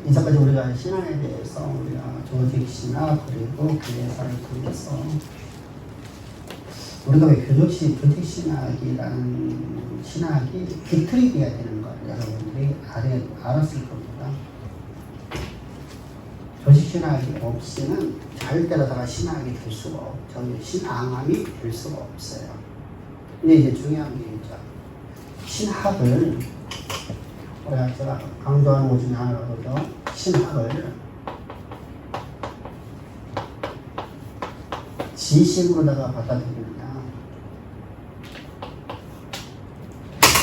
이제까지 우리가 신앙에 대해서 우리가 조직신학 그리고 교회사를 통해서 우리가 왜 조직신학이라는 신학이 비틀이 돼야 되는 걸 여러분들이 알았을 겁니다. 조직신학이 없이는 절대로다가 신학이 될 수가 없죠. 신앙함이 될 수가 없어요. 근데 이제 중요한 게 있죠. 신학을 우리가 제가 강조하는 것 중에 하나로죠. 신학을 지식으로다가 받아들이느냐.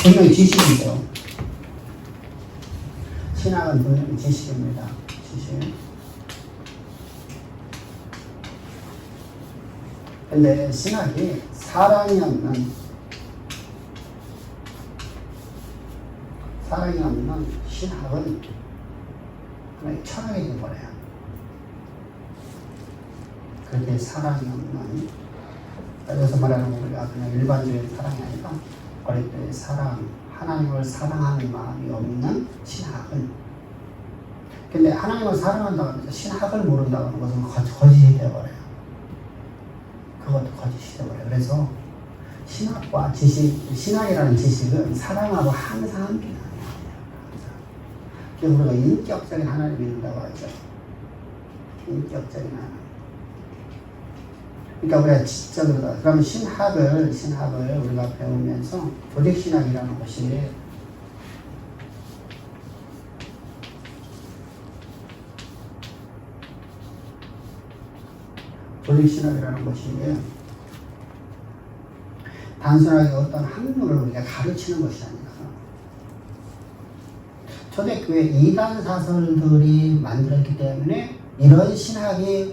분명히 지식이죠. 신학은 분명히 지식입니다. 지식. 근데 신학이 사랑이 없는 신학은 하나의 철학이 되어버려요. 그렇게 사랑이 없는, 여기서 말하는 거 우리가 그냥 일반적인 사랑이 아니라 어릴 때 사랑, 하나님을 사랑하는 마음이 없는 신학은, 근데 하나님을 사랑한다고 하면서 신학을 모른다고 하는 것은 거짓이 되어버려요. 그것도 거짓이 되어버려요. 그래서 신학과 지식, 신학이라는 지식은 사랑하고 항상 함께 나눠야 돼요. 그래서 우리가 인격적인 하나님을 믿는다고 하죠. 인격적인 하나님. 그러니까 우리가 지적으로, 그러면 신학을 우리가 배우면서 조직신학이라는 것이 단순하게 어떤 학문을 우리가 가르치는 것이 아니라 초대교회 이단 사설들이 만들었기 때문에 이런 신학이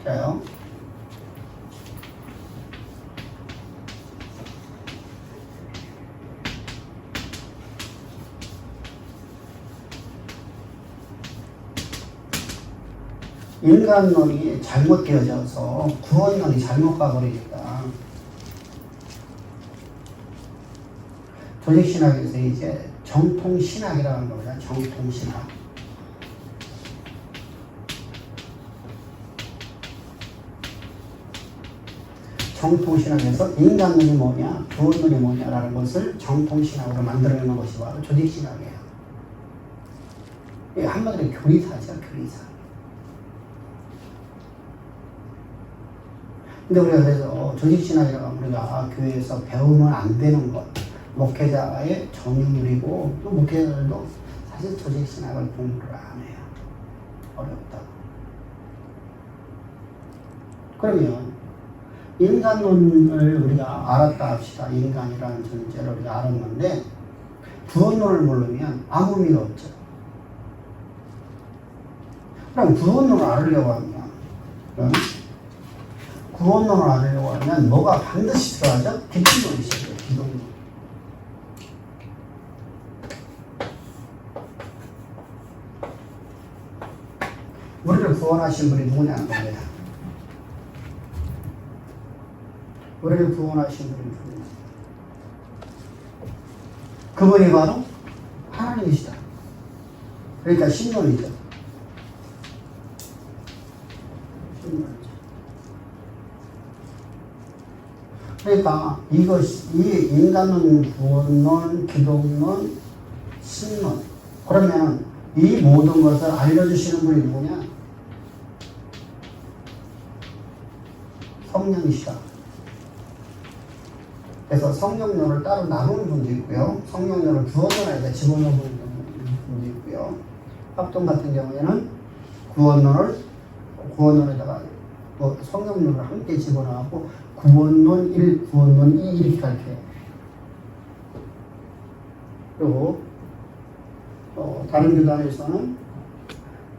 자요. 인간론이 잘못되어져서 구원론이 잘못 가버리니까 조직신학에서 이제 정통신학이라고 하는 겁니다. 정통신학. 정통신학에서 인간론이 뭐냐, 구원론이 뭐냐라는 것을 정통신학으로 만들어내는 것이 바로 조직신학이에요. 한마디로 교리사죠, 교리사. 근데 우리가 그래서 조직신학이라고 하면 우리가 교회에서 배우면 안 되는 것, 목회자의 정의물이고, 또 목회자들도 사실 조직신학을 공부를 안 해요. 어렵다. 그러면 인간론을 우리가 알았다 합시다. 인간이라는 존재를 우리가 알았는데 구원론을 모르면 아무 의미가 없죠. 그럼 구원론을 알으려고 하면 구원론을 알으려고 하면 뭐가 반드시 들어가죠? 기독론이 있어요. 기독론. 우리를 구원하신 분이 누구냐는 겁니다. 우리를 구원하신 분이 누구냐? 그분이 바로 하나님이시다. 그러니까 신론이죠. 신론이죠. 그러니까 이 인간론, 구원론, 기독론, 신론. 그러면 이 모든 것을 알려주시는 분이 누구냐? 성령이시다. 그래서 성령론을 따로 나누는 분도 있고요. 성령론을 구원론에다 집어넣는 분도 있고요. 합동 같은 경우에는 구원론에다가 성령론을 함께 집어넣고 구원론 1, 구원론 2 이렇게 가르쳐요. 그리고 다른 교단에서는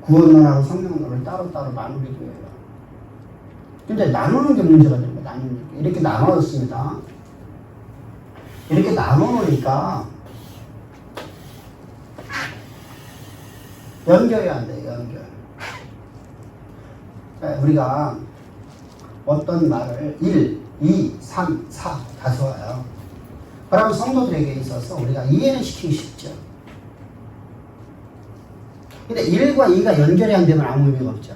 구원론하고 성령론을 따로따로 나누기도 해요. 근데 나누는 게 문제가 되는 거예요. 나누는 게. 이렇게 나눠졌습니다. 이렇게 나눠놓으니까 연결이 안 돼요. 연결. 우리가 어떤 말을 1, 2, 3, 4 다 좋아요. 그러면 성도들에게 있어서 우리가 이해는 시키기 쉽죠. 근데 1과 2가 연결이 안 되면 아무 의미가 없죠.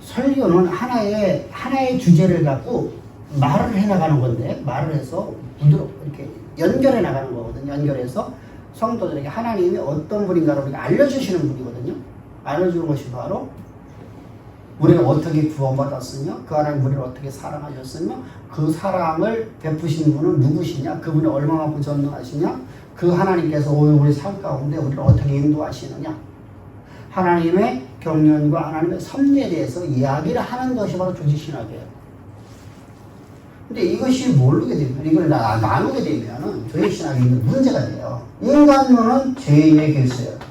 설교는 하나의 주제를 갖고 말을 해나가는 건데, 말을 해서 이렇게 연결해 나가는 거거든요. 연결해서 성도들에게 하나님이 어떤 분인가를 우리가 알려주시는 분이거든요. 알려주는 것이 바로 우리가 어떻게 구원받았으며 그 하나님 우리를 어떻게 사랑하셨으며 그 사랑을 베푸신 분은 누구시냐, 그분이 얼마만큼 전능하시냐, 그 하나님께서 오늘 우리 삶 가운데 우리를 어떻게 인도하시느냐, 하나님의 경륜과 하나님의 섭리에 대해서 이야기를 하는 것이 바로 조직신학이에요. 근데 이것이 모르게 되면, 이걸 나누게 되면은 조직신학이 있는 문제가 돼요. 인간론은 죄인의 괴수예요.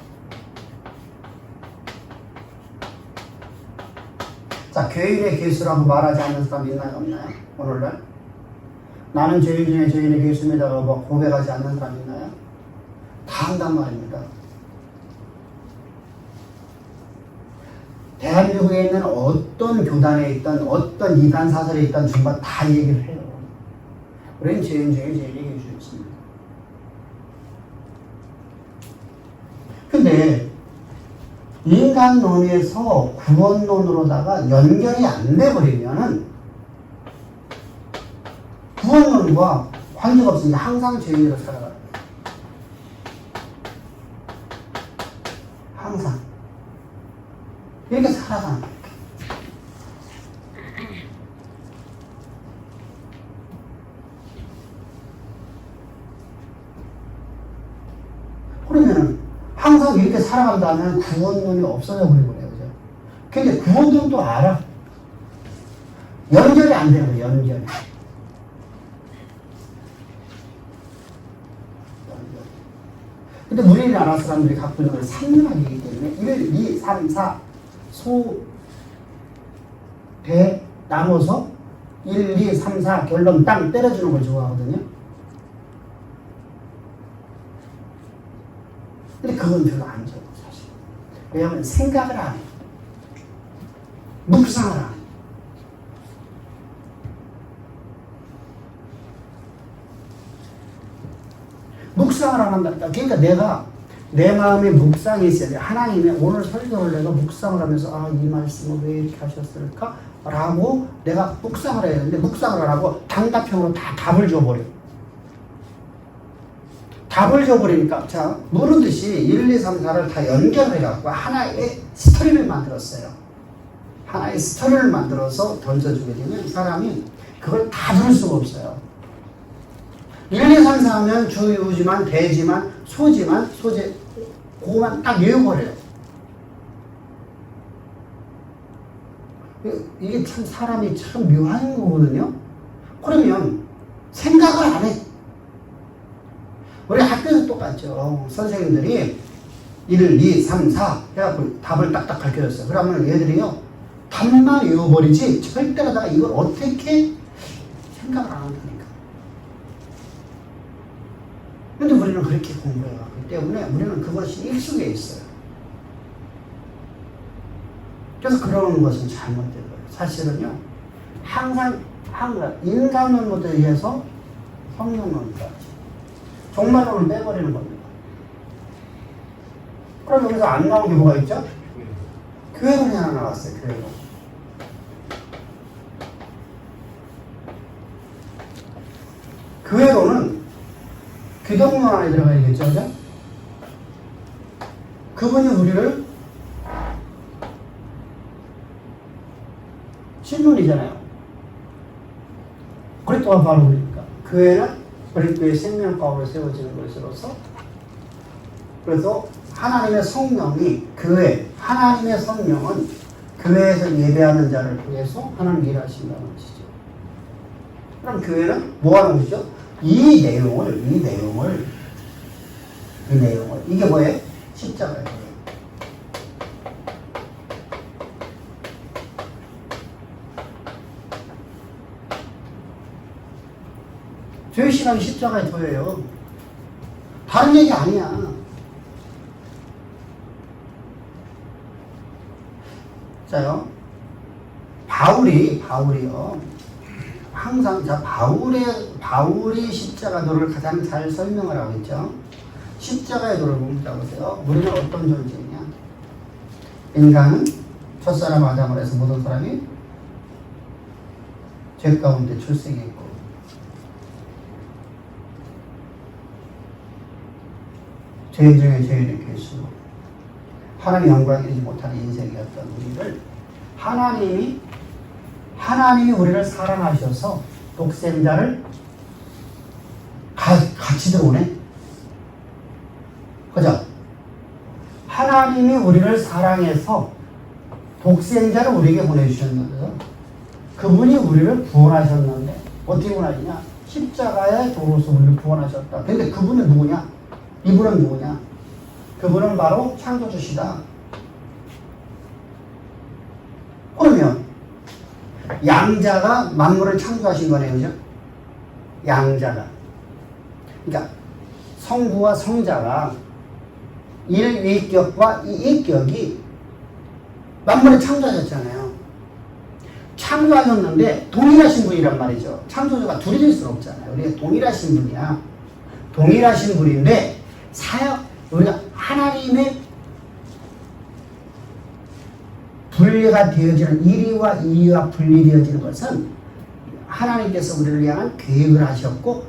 자, 죄인의 괴수라고 말하지 않는 사람 있나요, 없나요? 오늘날? 나는 죄인 중에 죄인의 괴수입니다라고 뭐 고백하지 않는 사람 있나요? 다 한단 말입니다. 대한민국에 있는 어떤 교단에 있던 어떤 이단 사설에 있던 전부 다 얘기를 해요. 우리는 죄인 중에 죄인의 괴수였습니다. 근데 인간론에서 구원론으로다가 연결이 안 돼버리면은 구원론과 관계가 없으니까 항상 죄인으로 살아가요. 항상. 이렇게 살아가는 거예요. 그러면은 항상 이렇게 살아간다면 구원론이 없어져 버리거든요. 그죠? 근데 구원론도 알아. 연결이 안 되는 거예요, 연결이. 근데 우리나라 사람들이 갖고 있는 건 상명학이기 때문에 1, 2, 3, 4 대 나눠서 1, 2, 3, 4 결론 땅 때려주는 걸 좋아하거든요. 근데 그건 별로 안 좋아, 사실. 왜냐하면 생각을 안 해. 묵상을 안 해. 묵상을 안 한다니까. 그러니까 내가 내 마음에 묵상이 있어야 돼. 하나님의 오늘 설교를 내가 묵상을 하면서 아, 이 말씀을 왜 이렇게 하셨을까? 라고 내가 묵상을 해야 되는데 묵상을 안 하고 단답형으로 다 답을 줘버려. 답을 줘버리니까 자, 모르듯이 1, 2, 3, 4를 다 연결해갖고 하나의 스토리를 만들었어요. 하나의 스토리를 만들어서 던져주게 되면 사람이 그걸 다 들을 수가 없어요. 1, 2, 3, 4 하면 주유지만, 대지만, 소지만, 소재, 그거만 딱 외워버려요. 이게 참 사람이 참 묘한 거거든요. 그러면 생각을 안 해. 우리 학교에서 똑같죠. 선생님들이 1, 2, 3, 4 해갖고 답을 딱딱 가르쳐줬어요. 그러면 얘들이요, 답만 외워버리지 절대로 다 이걸 어떻게 생각을 안 한다니까. 근데 우리는 그렇게 공부해왔기 때문에 우리는 그것이 익숙해 있어요. 그래서 그러는 것은 잘못된 거예요. 사실은요, 항상 인간론부터 의해서 성령론까지 종말론을 빼버리는 겁니다. 그럼 여기서 안 나온 게 뭐가 있죠? 교회론이 하나 나왔어요. 교회론. 교회론은 기독론 안에 들어가야겠죠, 그죠? 그분이 우리를 신론이잖아요. 그리스도가 바로 우리니까. 교회는 그리스도의 생명가로 세워지는 것으로서, 그래서 하나님의 성령이 하나님의 성령은 교회에서 예배하는 자를 통해서 하나님 일하신다는 것이죠. 그럼 교회는 뭐 하는 것이죠? 이 내용을 이게 뭐예요? 십자가예요. 죄의 신앙이 십자가에 더해요. 다른 얘기 아니야. 자요, 바울이요. 항상 바울이 십자가도를 가장 잘 설명을 하고 있죠. 십자가의 도를 봅니다. 보세요. 우리는 어떤 존재이냐? 인간은 첫사람 아담을 해서 모든 사람이 죄 가운데 출생했고 죄인 중에 죄인의 괴수로 하나님 영광이 되지 못하는 인생이었던 우리를 하나님이 우리를 사랑하셔서 독생자를 같이 들어오네. 그죠? 하나님이 우리를 사랑해서 독생자를 우리에게 보내주셨는데요. 그분이 우리를 구원하셨는데 어떻게 구원하시냐? 십자가의 도로서 우리를 구원하셨다. 근데 그분은 누구냐? 이분은 누구냐? 그분은 바로 창조주시다. 그러면 양자가 만물을 창조하신 거네요. 그죠? 양자가. 그러니까 성부와 성자가 일위격과 이익격이 만물을 창조하셨잖아요. 창조하셨는데 동일하신 분이란 말이죠. 창조주가 둘이 될 수는 없잖아요. 우리가 동일하신 분이야. 동일하신 분인데 우리가 하나님의 분리가 되어지는 1위와 2위가 분리되어지는 것은 하나님께서 우리를 향한 계획을 하셨고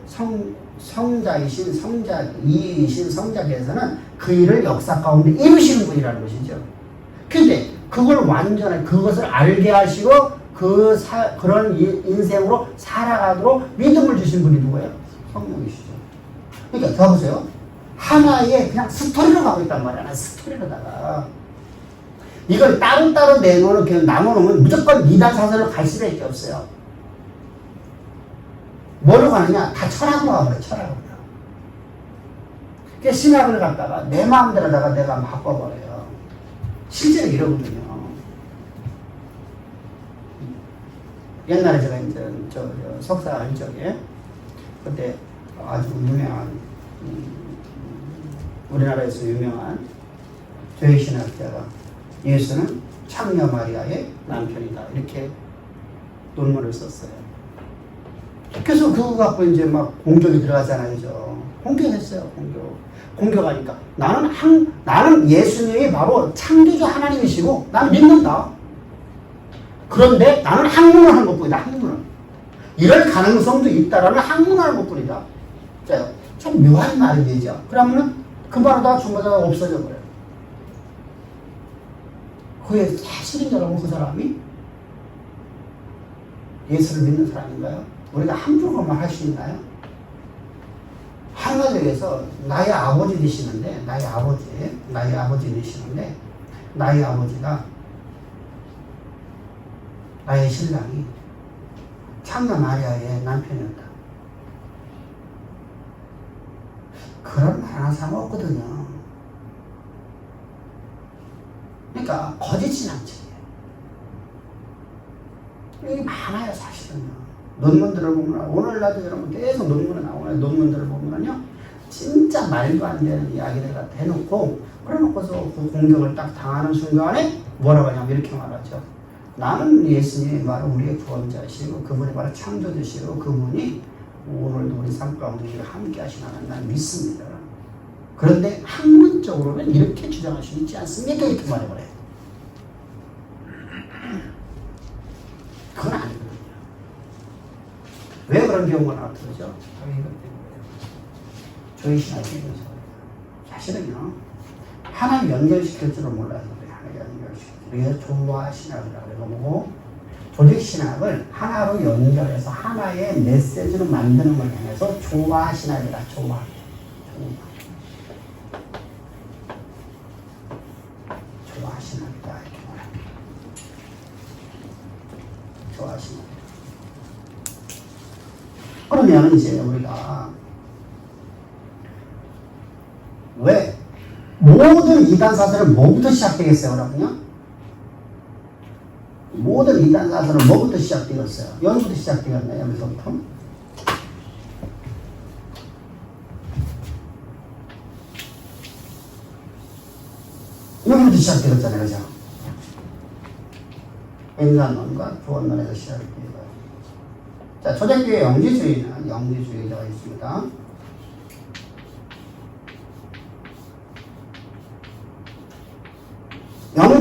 성자이신 성자 2위이신 성자께서는 그 일을 역사 가운데 이루시는 분이라는 것이죠. 근데 그걸 완전히 그것을 알게 하시고 그런 인생으로 살아가도록 믿음을 주신 분이 누구예요? 성령이시죠. 그러니까 더 보세요. 하나의 그냥 스토리로 가고 있단 말이야. 스토리로다가 이걸 따로따로 나눠놓으면 무조건 이단 사설로 갈 수밖에 없어요. 뭐로 가느냐? 다 철학으로 가버려. 철학으로. 그러니까 신학을 갖다가 내 마음대로다가 내가 바꿔버려요. 실제로 이러거든요. 옛날에 제가 이제 석사 할 적에 그때 아주 유명한 우리나라에서 유명한 죄의신학자가 예수는 창녀 마리아의 남편이다 이렇게 논문을 썼어요. 그래서 그거 갖고 이제 막 공격이 들어가잖아요. 그죠? 공격했어요. 공격하니까 나는 예수님이 바로 창조주 하나님이시고 나는 믿는다. 그런데 나는 학문하는 것뿐이다. 학문은 이럴 가능성도 있다라는 학문하는 것뿐이다. 자, 참 묘한 말이죠. 그러면은 그 말하다가 중간에 없어져 버려요. 그게 사실인 줄 알고 그 사람이 예수를 믿는 사람인가요? 우리가 함부로만 할 수 있나요? 한가족에서 나의 아버지 되시는데 나의 아버지 되시는데 나의 아버지가 나의 신랑이 창녀 마리아의 남편이었다. 그런 말 하는 사람 없거든요. 그러니까 거짓 신앙적이에요. 이게 많아요. 사실은요. 논문들을 보면 오늘날도 여러분 계속 논문에 나오는 논문들을 보면요 진짜 말도 안 되는 이야기들 갖다 해놓고 그래놓고서 그 공격을 딱 당하는 순간에 뭐라고 하냐면 이렇게 말하죠. 나는 예수님이 바로 우리의 구원자시고 그분이 바로 창조주시고 그분이 오늘도 우리 삶 가운데 함께 하시나는 난 믿습니다. 그런데 학문적으로는 이렇게 주장할 수 있지 않습니까? 이렇게 말해버려요. 그건 아니거든요. 왜 그런 경우가 나타나죠? 바로 이것 때문에요. 저희 신학에 대해서 사실은요 하나님 연결시킬 줄을 몰라서 그래요. 하나님 연결시킬 줄. 그래서 조화 신학이라고 그러고 조직 신학을 하나로 연결해서 하나의 메시지로 만드는 걸 향해서 조화 신학이다. 조화 신학이다 이렇게 말합니다. 조화 신학. 그러면 이제 우리가 왜 모든 이단 사설은 뭐부터 시작되겠어요, 여러분요? 모든 이단 사설은 뭐부터 시작되겠어요? 여기부터 시작되겠나요? 여기서부터? 여기부터 시작되었잖아요, 그죠? 인간론과 구원론에서 시작되고요. 자, 초대교회 영지주의는 영지주의자가 있습니다.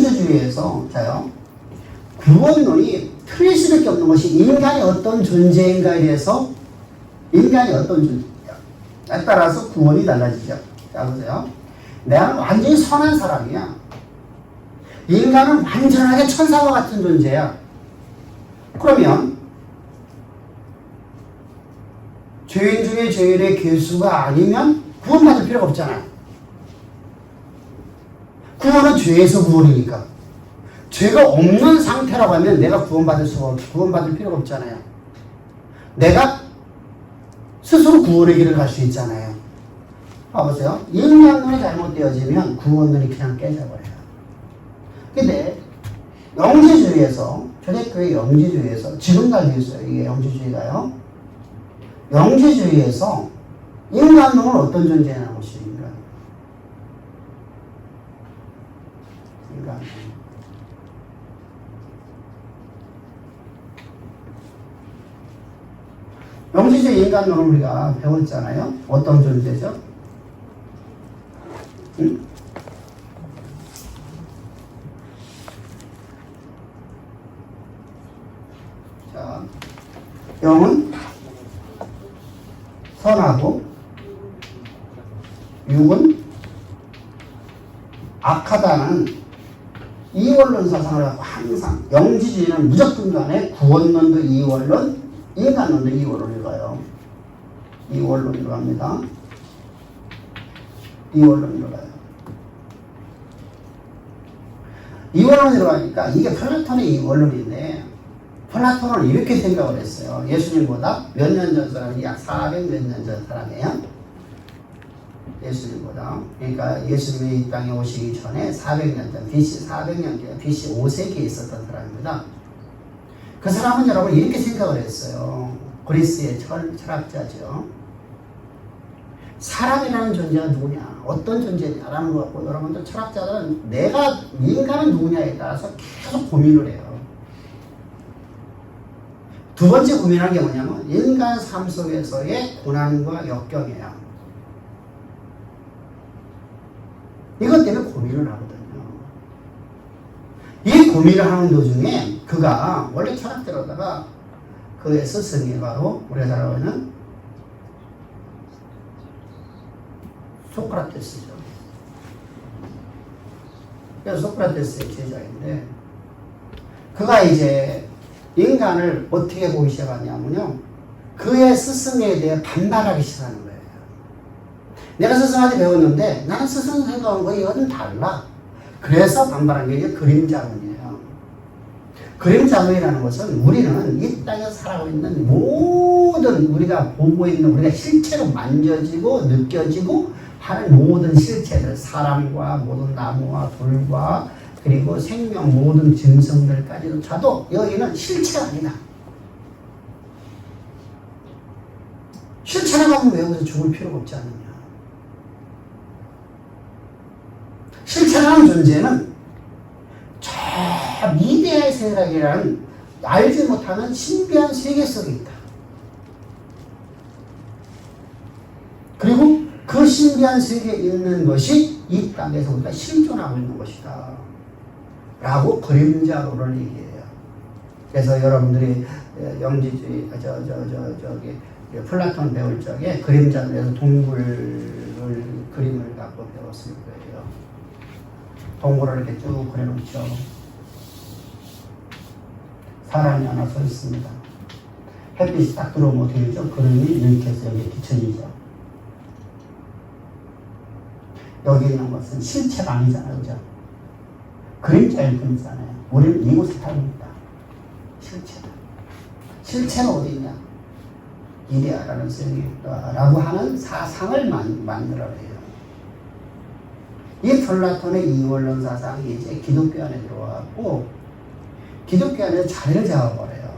영주주의에서 자요 구원론이 틀릴 수밖에 없는 것이 인간이 어떤 존재인가에 대해서 인간이 어떤 존재인가에 따라서 구원이 달라지죠. 자 보세요. 내가 완전히 선한 사람이야. 인간은 완전하게 천사와 같은 존재야. 그러면 죄인 중에 죄인의 괴수가 아니면 구원받을 필요가 없잖아요. 구원은 죄에서 구원이니까. 죄가 없는 상태라고 하면 내가 구원받을 필요가 없잖아요. 내가 스스로 구원의 길을 갈 수 있잖아요. 봐보세요. 인간론이 잘못되어지면 구원론이 그냥 깨져버려요. 근데 영지주의에서 초대교회 영지주의에서 지금 달려 있어요. 이게 영지주의가요. 영지주의에서 인간론은 어떤 존재냐는 것입니다. 인간. 영지주의 인간론을 우리가 배웠잖아요. 어떤 존재죠? 응? 자, 영은 선하고 육은 악하다는 이원론 사상을 갖고 항상 영지주의는 무조건 간에 구원론도 이원론, 인간론도 이원론을 가요. 이원론으로 갑니다. 이원론으로 가요. 이원론으로 가니까 이게 플라톤의 이원론인데 플라톤은 이렇게 생각을 했어요. 예수님보다 몇 년 전 사람이 약 400 몇 년 전 사람이에요. 예수님보다. 그러니까 예수님이 이 땅에 오시기 전에 400년 전, BC 400년 전, BC 5세기에 있었던 사람입니다. 그 사람은 여러분 이렇게 생각을 했어요. 그리스의 철학자죠. 사람이라는 존재가 누구냐, 어떤 존재냐라는 것 같고 여러분들 철학자들은 내가 인간은 누구냐에 따라서 계속 고민을 해요. 두 번째 고민하는 게 뭐냐면 인간 삶 속에서의 고난과 역경이에요. 이것 때문에 고민을 하거든요. 이 고민을 하는 도중에 그가 원래 철학자로다가 그의 스승이 바로 우리가 잘 아는 소크라테스죠. 그래서 소크라테스의 제자인데 그가 이제 인간을 어떻게 보기 시작하냐면요. 그의 스승에 대해 반발하기 시작하는 거예요. 내가 스승한테 배웠는데 나는 스승 생각한 거에 이거는 달라. 그래서 반발한 게 이제 그림자론이에요. 그림자론이라는 것은 우리는 이 땅에서 살아가고 있는 모든 우리가 보고 있는 우리가 실체로 만져지고 느껴지고 하는 모든 실체들, 사람과 모든 나무와 돌과 그리고 생명 모든 짐승들까지조차도 여기는 실체가 아니다. 실체라고 하면 왜 여기서 죽을 필요가 없지 않느냐. 실체라는 존재는 저 미대의 세상이라는 알지 못하는 신비한 세계 속에 있다. 그리고 그 신비한 세계에 있는 것이 이 땅에서 우리가 실존하고 있는 것이다. 라고 그림자론을 얘기해요. 그래서 여러분들이 영지주의, 저기 플라톤 배울 적에 그림자론에서 동굴을 그림을 갖고 배웠을 거예요. 동굴을 이렇게 쭉 그려놓죠. 사람이 하나 서 있습니다. 햇빛이 딱 들어오면 어떻게 되죠? 그림이 이렇게 해서 여기에 비춰지죠. 여기 있는 것은 실체가 아니잖아요. 그죠? 그림자일 뿐이잖아요. 우리는 이곳에 살고 있다. 실체다. 실체는 어디 있냐? 이데아라는 생이라고 하는 사상을 만들어내요. 이 플라톤의 이원론 사상이 이제 기독교 안에 들어왔고 기독교 안에서 자리를 잡아버려요.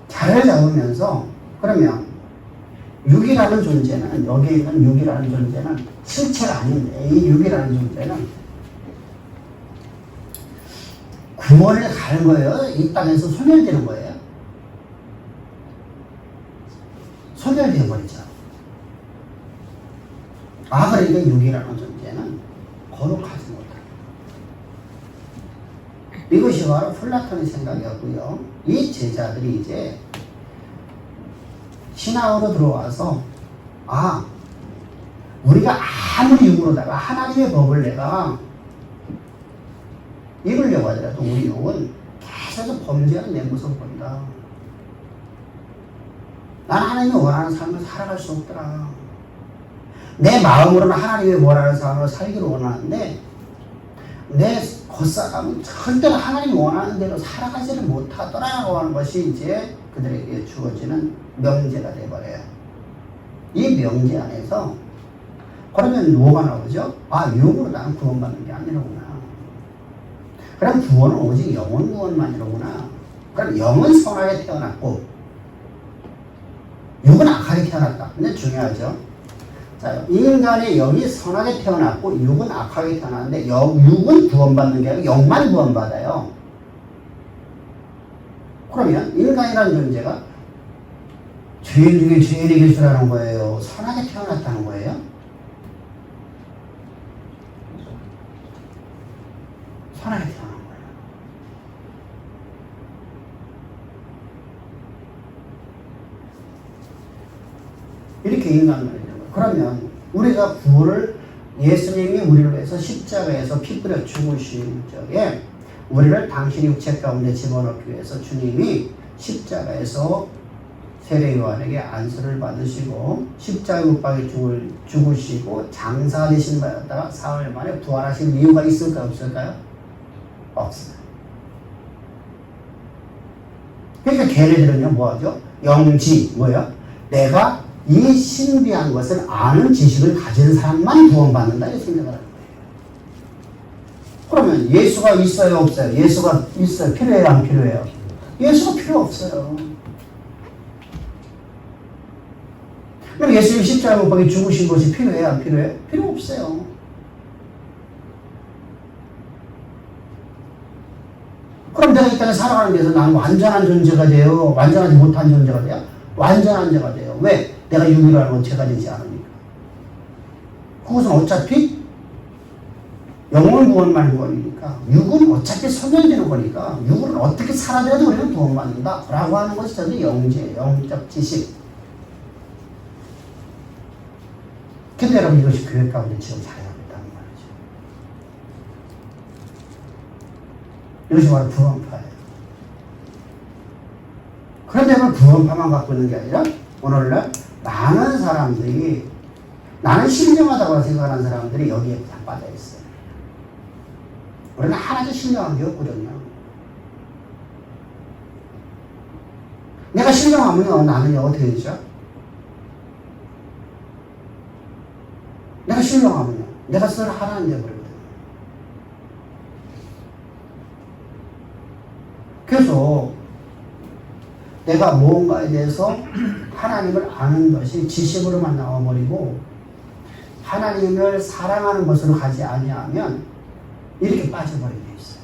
자리를 잡으면서 그러면 육이라는 존재는 여기 있는 육이라는 존재는 실체가 아닌데 이 육이라는 존재는 구원을 가는 거예요? 이 땅에서 소멸되는 거예요? 소멸되어 버리죠. 그러니까 육이라는 존재는 거룩하지 못하다. 플라톤의 생각이었고요. 이 제자들이 이제 신앙으로 들어와서 우리가 아무리 육으로다가 하나님의 법을 내가 읽으려고 하더라도 우리 육은 계속 범죄하는 내 모습을 본다. 난 하나님이 원하는 삶을 살아갈 수 없더라. 내 마음으로는 하나님이 원하는 삶을 살기를 원하는데 내 겉사람은 절대로 하나님이 원하는 대로 살아가지를 못하더라라고 하는 것이 이제 그들에게 주어지는 명제가 되어버려요. 이 명제 안에서 그러면 뭐가 나오죠? 육으로 나는 구원받는 게 아니라구나. 그럼 구원은 오직 영혼 구원만이라구나. 그럼 영은 선하게 태어났고 육은 악하게 태어났다. 근데 중요하죠. 자, 인간의 영이 선하게 태어났고 육은 악하게 태어났는데 육은 구원받는 게 아니라 영만 구원받아요. 그러면 인간이라는 존재가 죄인 중에 죄인이 계시라는 거예요? 선하게 태어났다는 거예요? 선하게 태어난 거예요. 이렇게 인간을 있는 거예요. 그러면 우리가 구원을 예수님이 우리를 위해서 십자가에서 피 뿌려 죽으신 적에 우리를 당신 육체 가운데 집어넣기 위해서 주님이 십자가에서 세례요한에게 안수를 받으시고 십자가 못 박에 죽으시고 장사되신 바였다가 사흘 만에 부활하신 이유가 있을까요? 없을까요? 없어요. 그러니까 걔네들은요 뭐하죠? 영지 뭐야? 내가 이 신비한 것을 아는 지식을 가진 사람만 구원받는다 이렇게 생각을 하는 거예요. 그러면 예수가 있어요 없어요? 예수가 있어요. 필요해요 안 필요해요? 예수가 필요 없어요. 그럼 예수님 십자가 못 박에 죽으신 것이 필요해요 안 필요해요? 필요 없어요. 그럼 내가 이 땅에 살아가는 데서 나는 완전한 존재가 돼요? 완전하지 못한 존재가 돼요? 완전한 자가 돼요. 왜? 내가 육이라는 건 죄가 되지 않으니까. 그것은 어차피 영혼 구원만 구원이니까 육은 어차피 소멸되는 거니까 육은 어떻게 살아더라도 우리는 구원받는다 라고 하는 것이 저도 영재, 영적 지식. 근데 여러분 이것이 교회 가운데 지금 자영했다는 말이죠. 이것이 바로 구원파예요. 그런데 그걸 구원파만 갖고 있는 게 아니라 오늘날 많은 사람들이 나는 신령하다고 생각하는 사람들이 여기에 다 빠져있어요. 우리는 하나도 신령한 게 없거든요. 내가 신령하면 나는 어떻게 되죠? 내가 신령하면 내가 스스로 하나님 되어버리거든요. 그래서 내가 무언가에 대해서 하나님을 아는 것이 지식으로만 나와버리고 하나님을 사랑하는 것으로 가지 아니하면 이렇게 빠져버리게 돼 있어요.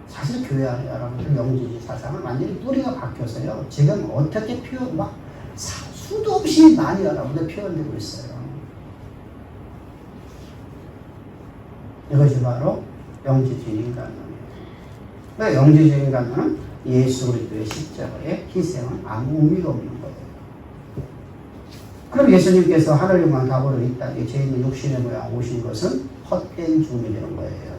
사실 교회 안에 여러분들 영지주의 사상은 완전히 뿌리가 박혀서요. 지금 어떻게 수도 없이 많이 여러분들 표현되고 있어요. 이것이 바로 영지주의 인간론이에요. 왜 영지주의 인간론은 예수 그리스도의 십자가의 희생은 아무 의미가 없는 거예요. 그럼 예수님께서 하늘 영광 다보러 이 땅에 죄인의 육신의 모양 오신 것은 헛된 죽음이 되는 거예요.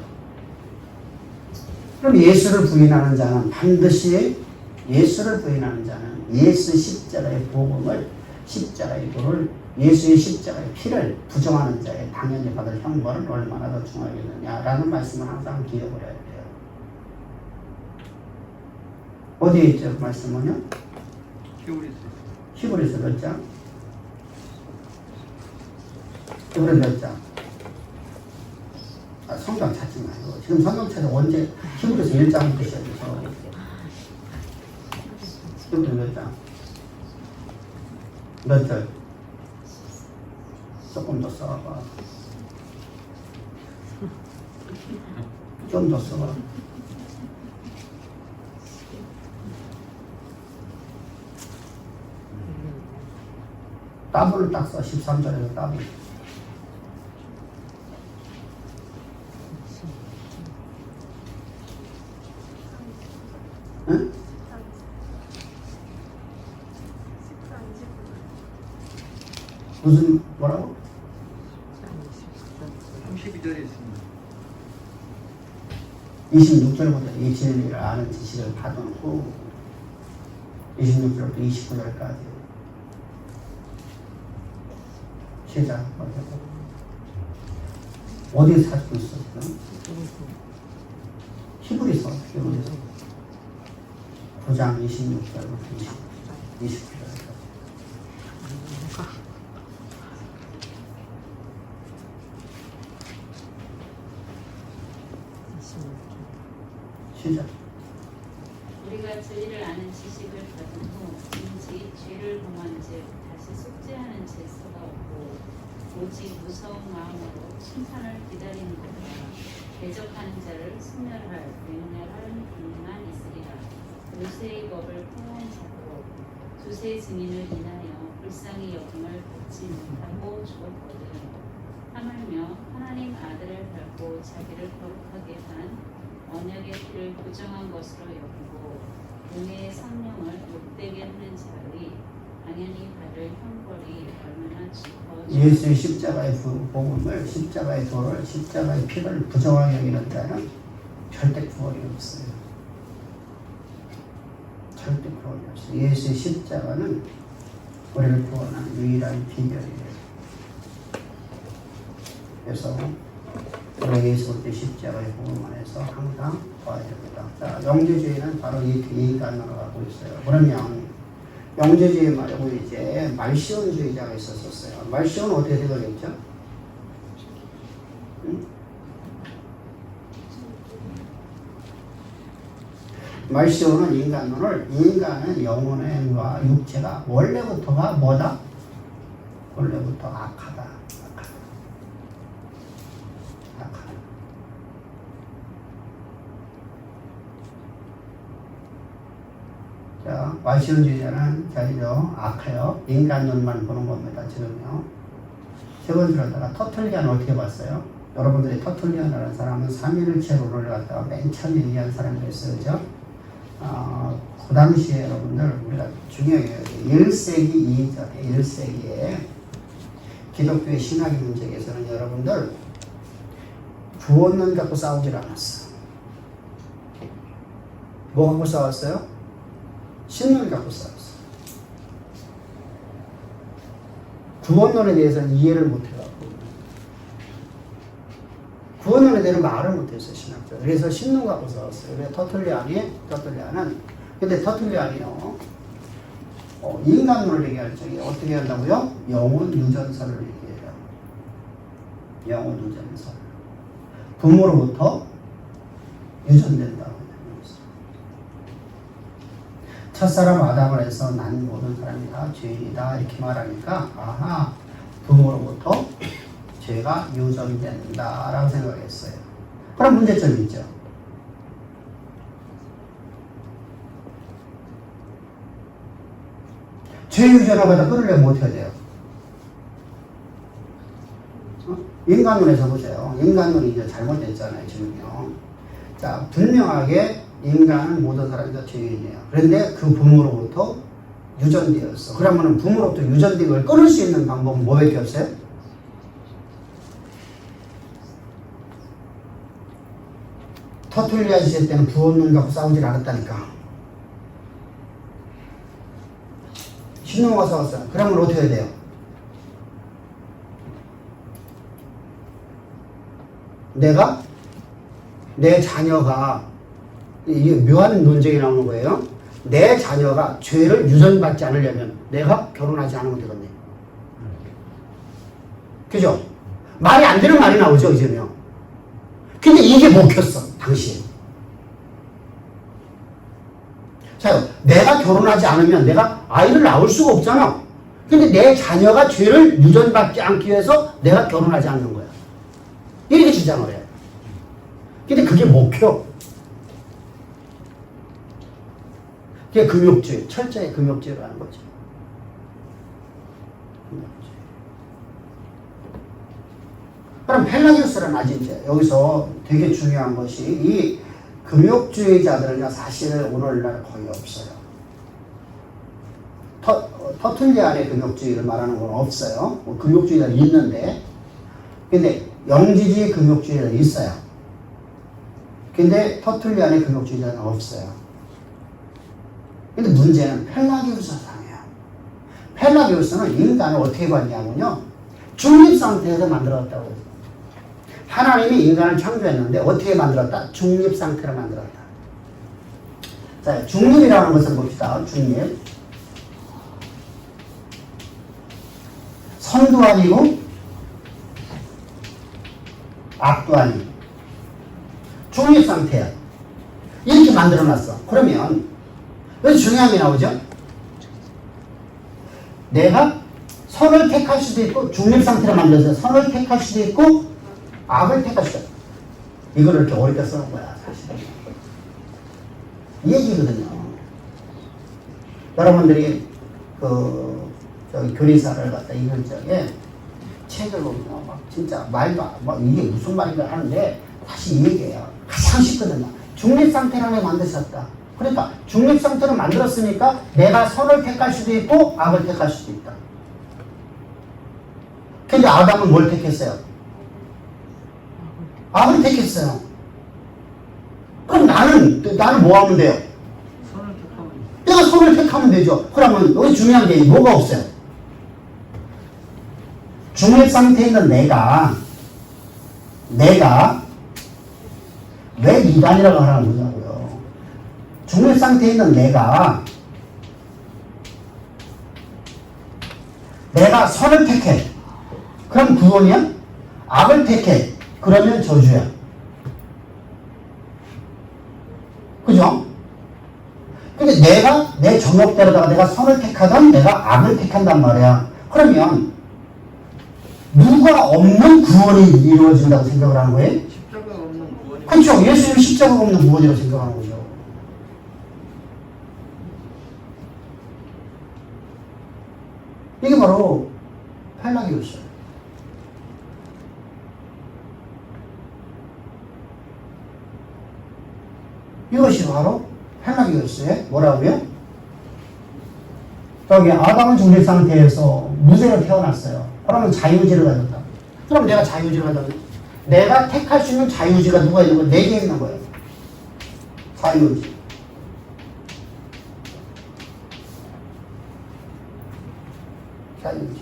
그럼 예수를 부인하는 자는 반드시 예수를 부인하는 자는 예수 십자가의 복음을 십자가의 도를 예수의 십자가의 피를 부정하는 자의 당연히 받을 형벌은 얼마나 더 중하겠느냐라는 말씀을 항상 기억을 해야 돼요. 어디에 있죠? 그 말씀은요? 히브리서 몇 장? 히브리 몇 장? 성경 찾지 마요. 지금 성경 찾아 언제 히브리서 1장부터 시작해서 히브리 몇 장? 몇 절? 조금 더 써봐. 좀 더 써봐. 따블을 딱 써. 13절에서 따블. 응? 14, 29. 무슨 뭐라고? 32절에 있습니다. 26절부터 이 진리를 아는 지식을 받은 후 26절부터 29절까지 시작. 어디에 찾고 있어 지금? 히브리서 9장 26절부터 29절까지. 시작. 우리가 진리를 아는 지식을 받은 후 인지 죄를 범한즉 다시 속죄하는 질서가 없고 오직 무서운 마음으로 심판을 기다리는 것과 대적하는 자를 소멸할 맹렬한 분만 있으리라. 모세의 법을 폐하는 자도 두세 증인을 인하여 불쌍히 여김을 받지 못하고 죽었거든. 하물며 하나님 아들을 밟고 자기를 거룩하게 한 언약의 피를 부정한 것으로 여기고 공의의 성령을 못되게 하는 자의 당연히 받을 형벌이 얼마나 깊어. 예수의 십자가의 복음을, 십자가의 도를, 십자가의 피를 부정하게 여기는 자는 절대 구원이 없어요. 절대 구원이 없어요. 예수의 십자가는 우리를 구원하는 유일한 비결이에요. 그래서 우리 예수 그리스도의 십자가의 복음 안에서 항상 봐야 됩니다. 자, 영재주의는 바로 이 인간으로 가고 있어요. 그러면 영재주의 말고 이제 말시온주의자가 있었어요. 말시온은 어떻게 생각했죠? 응? 말시온은 인간론을 인간은 영혼과 육체가 원래부터가 뭐다? 원래부터 악하다. 자, 말시온주의자는 자기도 악해요. 인간론만 보는 겁니다. 지금요. 세 번째로다가 터툴리안을 어떻게 봤어요? 여러분들이 터툴리안이라는 사람은 삼위일체론을 갖다가 맨 처음에 얘기한 사람이었어요. 그죠? 그 당시에 여러분들 우리가 중요해요. 1세기 이전에 1세기에 기독교의 신학의 문제에서는 여러분들 구원론 갖고 싸우질 않았어. 뭐 갖고 싸웠어요? 신론을 갖고 싸웠어. 구원론에 대해서는 이해를 못해갖고 구원론에 대해서 말을 못했어요. 신학者. 그래서 신론 갖고 싸웠어요. 그래서 터툴리안은 근데 터툴리안이요 인간론을 얘기할 적에 어떻게 한다고요? 영혼 유전설을 얘기해요. 영혼 유전설. 부모로부터 유전된다. 첫사람 아담을 해서 난 모든 사람이 다 죄인이다 이렇게 말하니까 아하 부모로부터 죄가 유전된다 라고 생각했어요. 그럼 문제점이 있죠. 죄 유전을 갖다 끊으려면 어떻게 해야 돼요? 인간론에서 보세요. 인간론이 이제 잘못됐잖아요 지금요. 자, 분명하게 인간은 모든 사람이 다 죄인이에요. 그런데 그 부모로부터 유전되었어. 그러면 부모로부터 유전된 걸 끊을 수 있는 방법은 뭐밖에 없어요? 터툴리안 시대 때는 구원론 갖고 싸우질 않았다니까. 신론가 싸웠어요. 그러면 어떻게 해야 돼요? 내 자녀가 이게 묘한 논쟁이 나오는 거예요. 내 자녀가 죄를 유전받지 않으려면 내가 결혼하지 않으면 되겠네. 그죠? 말이 안 되는 말이 나오죠, 이제요. 근데 이게 먹혔어, 당시에. 자, 내가 결혼하지 않으면 내가 아이를 낳을 수가 없잖아. 근데 내 자녀가 죄를 유전받지 않기 위해서 내가 결혼하지 않는 거야. 이렇게 주장을 해요. 근데 그게 먹혀. 그게 금욕주의, 철저히 금욕주의라는 거죠. 금욕주의. 그럼 펠라기우스라는 아주 이제 여기서 되게 중요한 것이 이 금욕주의자들은요 사실은 오늘날 거의 없어요. 터툴리안의 금욕주의를 말하는 건 없어요. 뭐 금욕주의자는 있는데, 근데 영지주의 금욕주의자는 있어요. 근데 터툴리안의 금욕주의자는 없어요. 근데 문제는 펠라기우스상이에요. 펠라기우스는 인간을 어떻게 봤냐면요, 중립 상태에서 만들었다고 해요. 하나님이 인간을 창조했는데 어떻게 만들었다? 중립 상태로 만들었다. 자, 중립이라는 것을 봅시다. 중립. 선도 아니고 악도 아니고 중립 상태야. 이렇게 만들어놨어. 그러면 여기 중요한 게 나오죠? 내가 선을 택할 수도 있고 중립 상태로 만들어서 선을 택할 수도 있고 악을 택할 수도 있고. 이걸 이렇게 어렵게 써놓은 거야 사실은. 이 얘기거든요. 여러분들이 저기 교리사를 갖다 읽을 적에 책을 보면 막 진짜 말도 막 이게 무슨 말인가 하는데 다시 이 얘기예요. 가장 쉽거든요. 중립 상태라는 걸 만드셨다. 그러니까 중립 상태를 만들었으니까 내가 선을 택할 수도 있고 악을 택할 수도 있다. 근데 아담은 뭘 택했어요? 악을 택했어요. 그럼 나는 뭐 하면 돼요? 내가 선을 택하면 되죠. 그러면 여기 중요한 게 뭐가 없어요? 중립 상태에 있는 내가 왜 이단이라고 하는 거냐고요. 중립 상태에 있는 내가 선을 택해. 그럼 구원이야? 악을 택해. 그러면 저주야. 그죠? 근데 내 정욕대로다가 내가 선을 택하든 내가 악을 택한단 말이야. 그러면 누가 없는 구원이 이루어진다고 생각을 하는 거예요? 십자가가 없는 구원이. 그렇죠. 예수님은 십자가가 없는 구원이라고 생각하는 거죠. 이게 바로 펠라기우스예요. 이것이 바로 펠라기우스의 뭐라고요? 저기 아담은 중립 상태에서 무죄로 태어났어요. 그러면 자유의지를 가졌다. 그럼 내가 자유의지를 가졌네. 내가 택할 수 있는 자유의지가 누가 있는 거야? 내게 있는 거예요. 자유의지. 자유의지.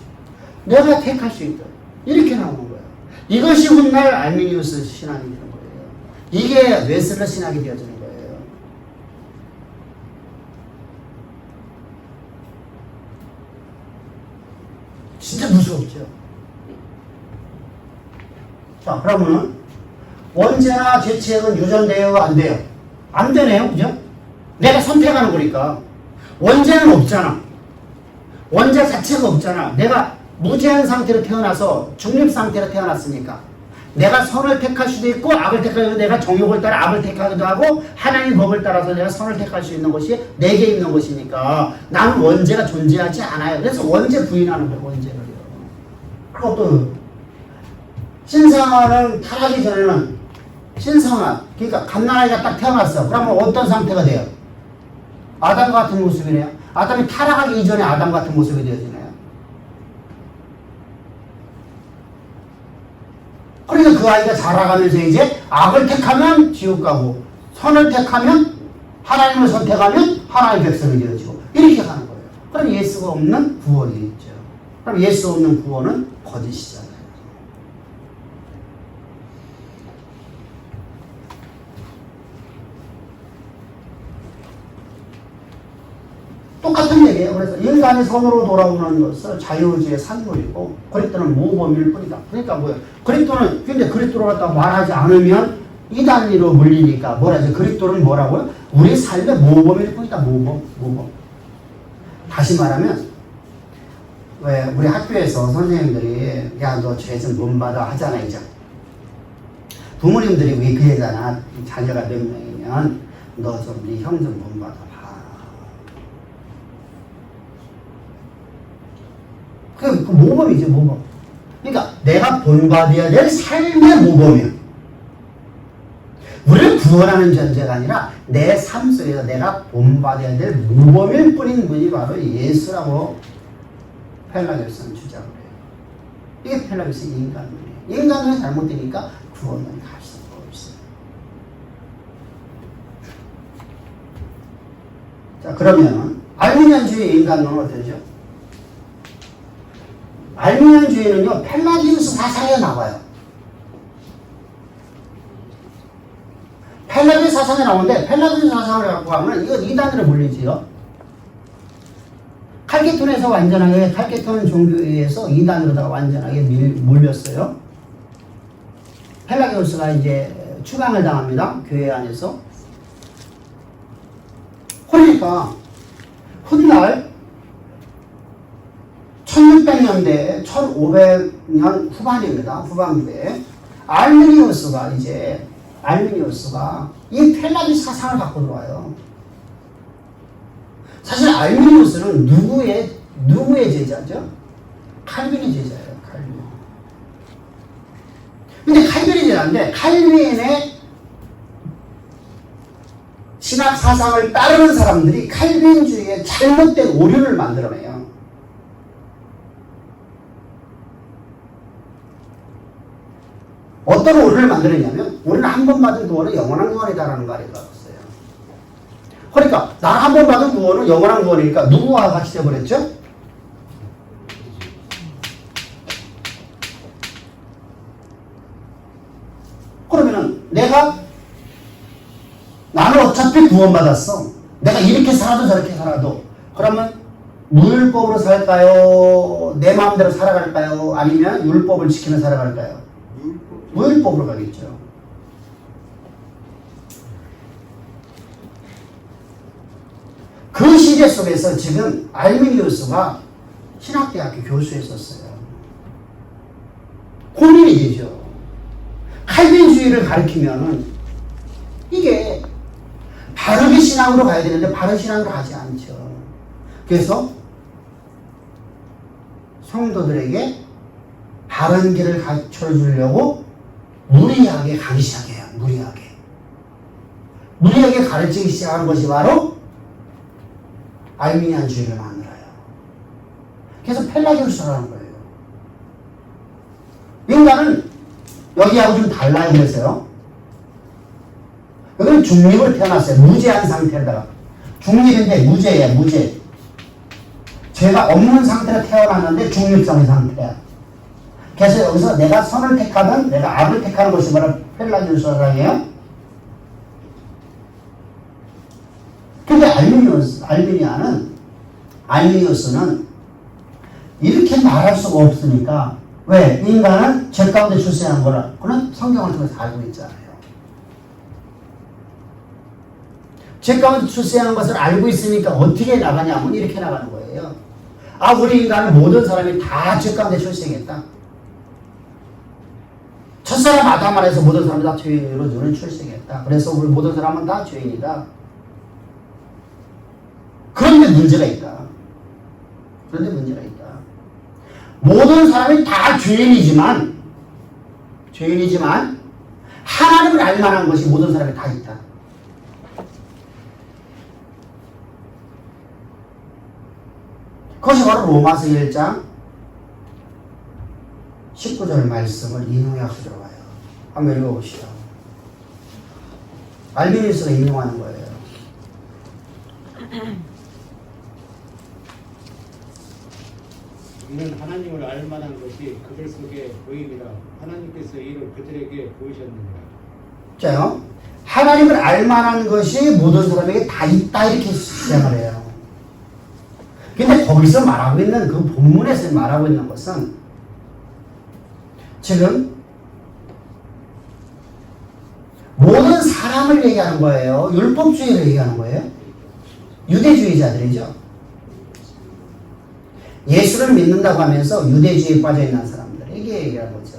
내가 택할 수 있다. 이렇게 나오는 거예요. 이것이 훗날 알미니우스 신학이 되는 거예요. 이게 웨슬러 신학이 되어지는 거예요. 진짜 무서웠죠. 자, 그러면은 원죄나 죄책은 유전돼요? 안 돼요? 안 되네요. 그죠? 내가 선택하는 거니까. 원죄는 없잖아. 원죄 자체가 없잖아. 내가 무죄한 상태로 태어나서 중립 상태로 태어났으니까 내가 선을 택할 수도 있고 악을 택하기도, 내가 정욕을 따라 악을 택하기도 하고 하나님의 법을 따라서 내가 선을 택할 수 있는 것이 내게 있는 것이니까 나는 원죄가 존재하지 않아요. 그래서 원죄 부인하는 거예요. 원죄를요. 그리고 또 신성아를 타락하기 전에는 신성아, 그러니까 갓난아이가 딱 태어났어. 그러면 어떤 상태가 돼요? 아담 같은 모습이네요. 아담이 타락하기 이전에 아담 같은 모습이 되어지네요. 그러니까 그 아이가 자라가면서 이제 악을 택하면 지옥 가고 선을 택하면 하나님을 선택하면 하나님의 백성이 되어지고 이렇게 가는 거예요. 그럼 예수가 없는 구원이 있죠. 그럼 예수 없는 구원은 거짓이잖아요. 똑같은 얘기예요. 그래서 인간이 선으로 돌아오는 것은 자유의지의 산물이고 그리스도는 모범일 뿐이다. 그러니까 뭐예요? 그리스도는 근데 그리스도로 갖다가 말하지 않으면 이단으로 물리니까 뭐라죠? 그리스도는 뭐라고요? 우리 삶의 모범일 뿐이다. 모범. 다시 말하면 왜 우리 학교에서 선생님들이 야 너 죄 좀 본받아 하잖아 이제. 부모님들이 왜 그러잖아. 자녀가 몇 명이면 너 좀 네 형 좀 본받아. 그 모범이죠, 모범. 그러니까 내가 본받아야 될 삶의 모범이야. 우리는 구원하는 존재가 아니라 내 삶 속에서 내가 본받아야 될 모범일 뿐인 분이 바로 예수라고 펠라기오스는 주장을 해요. 이게 펠라기오스의 인간론이에요. 인간론이 잘못되니까 구원은 갈 수가 없어요. 자, 그러면 알미니안주의 인간론은 어떠죠? 알미니안주의는요, 펠라기우스 사상에 나와요. 펠라기우스 사상에 나오는데, 펠라기우스 사상을 갖고 가면 이거 이단으로 몰리지요. 칼케톤에서 완전하게, 칼케톤 종교에 의해서 이단으로다가 완전하게 몰렸어요. 펠라기우스가 이제 추방을 당합니다. 교회 안에서. 그러니까, 훗날 1600년대, 1500년 후반입니다. 후반부에. 알미니우스가 이 펠라기우스 사상을 갖고 들어와요. 사실 알미니우스는 누구의 제자죠? 칼빈의 제자예요. 칼빈. 근데 칼빈의 제자인데 칼빈의 신학 사상을 따르는 사람들이 칼빈주의의 잘못된 오류를 만들어내요. 어떤 오류를 만들었냐면 우리는 한 번 받은 구원은 영원한 구원이다라는 말이 들어갔어요. 그러니까 나 한 번 받은 구원은 영원한 구원이니까 누구와 같이 되어버렸죠? 그러면은 나는 어차피 구원받았어. 내가 이렇게 살아도 저렇게 살아도. 그러면 무율법으로 살까요? 내 마음대로 살아갈까요? 아니면 율법을 지키며 살아갈까요? 무율법으로 가겠죠. 그 시대 속에서 지금 알미니우스가 신학대학교 교수였었어요. 고민이 되죠. 칼빈주의를 가르치면은 이게 바르게 신앙으로 가야 되는데 바른 신앙으로 가지 않죠. 그래서 성도들에게 바른 길을 가르쳐주려고 무리하게 가기 시작해요. 무리하게 가르치기 시작하는 것이 바로 알미니안주의를 만들어요. 그래서 펠라기우스라는 거예요. 인간은 여기하고 좀 달라요. 그래서요. 여기는 중립을 태어났어요. 무죄한 상태에다가. 중립인데 무죄예요. 무죄. 죄가 없는 상태로 태어났는데 중립적인 상태야. 그래서 여기서 내가 선을 택하든 내가 악을 택하는 것이 바로 펠라기우스 사상이에요. 근데 알미니우스는 이렇게 말할 수가 없으니까 왜? 인간은 죄 가운데 출생한 거라. 그는 성경을 통해서 알고 있잖아요. 죄 가운데 출생한 것을 알고 있으니까 어떻게 나가냐면 이렇게 나가는 거예요. 우리 인간은 모든 사람이 다 죄 가운데 출생했다. 첫사람 아담 안에서 모든 사람이 다 죄로 눈을 출생했다. 그래서 우리 모든 사람은 다 죄인이다. 그런데 문제가 있다. 모든 사람이 다 죄인이지만 하나님을 알 만한 것이 모든 사람이 다 있다. 그것이 바로 로마서 1장 19절 말씀을 인용하고 들어가요. 한번 읽어봅시다. 알미니우스가 인용하는 거예요. 이는 하나님을 알 만한 것이 그들 속에 보임이라 하나님께서 이를 그들에게 보이셨느니라. 자요. 하나님을 알 만한 것이 모든 사람에게 다 있다 이렇게 시작을 해요. 근데 거기서 말하고 있는 그 본문에서 말하고 있는 것은 지금 모든 사람을 얘기하는 거예요. 율법주의를 얘기하는 거예요. 유대주의자들이죠. 예수를 믿는다고 하면서 유대주의에 빠져있는 사람들에게 얘기하는 거죠.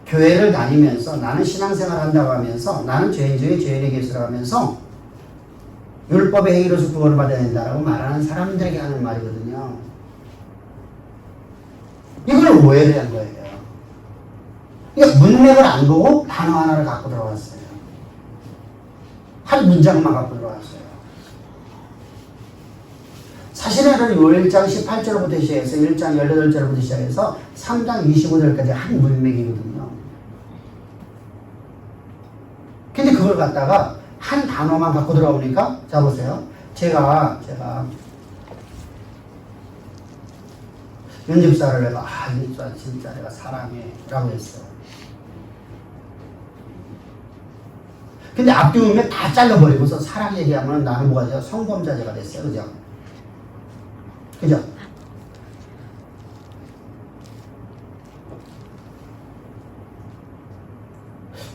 교회를 다니면서 나는 신앙생활 한다고 하면서 나는 죄인 중에 죄인에게 예수라고 하면서 율법의 행위로서 구원을 받아야 된다고 말하는 사람들에게 하는 말이거든요. 이걸 오해를 한 거예요. 그러니까 문맥을 안 보고 단어 하나를 갖고 들어왔어요. 한 문장만 갖고 들어왔어요. 사실은 요 1장 18절부터 시작해서 1장 18절부터 시작해서 3장 25절까지 한 문맥이거든요. 근데 그걸 갖다가 한 단어만 갖고 들어오니까, 자 보세요. 제가 연집사를 내가 연집사 진짜 내가 사랑해 라고 했어. 근데 앞뒤 문맥 다 잘라버리고서 사랑 얘기하면 나는 뭐가 돼요? 성범죄자가 됐어요. 그죠? 그죠?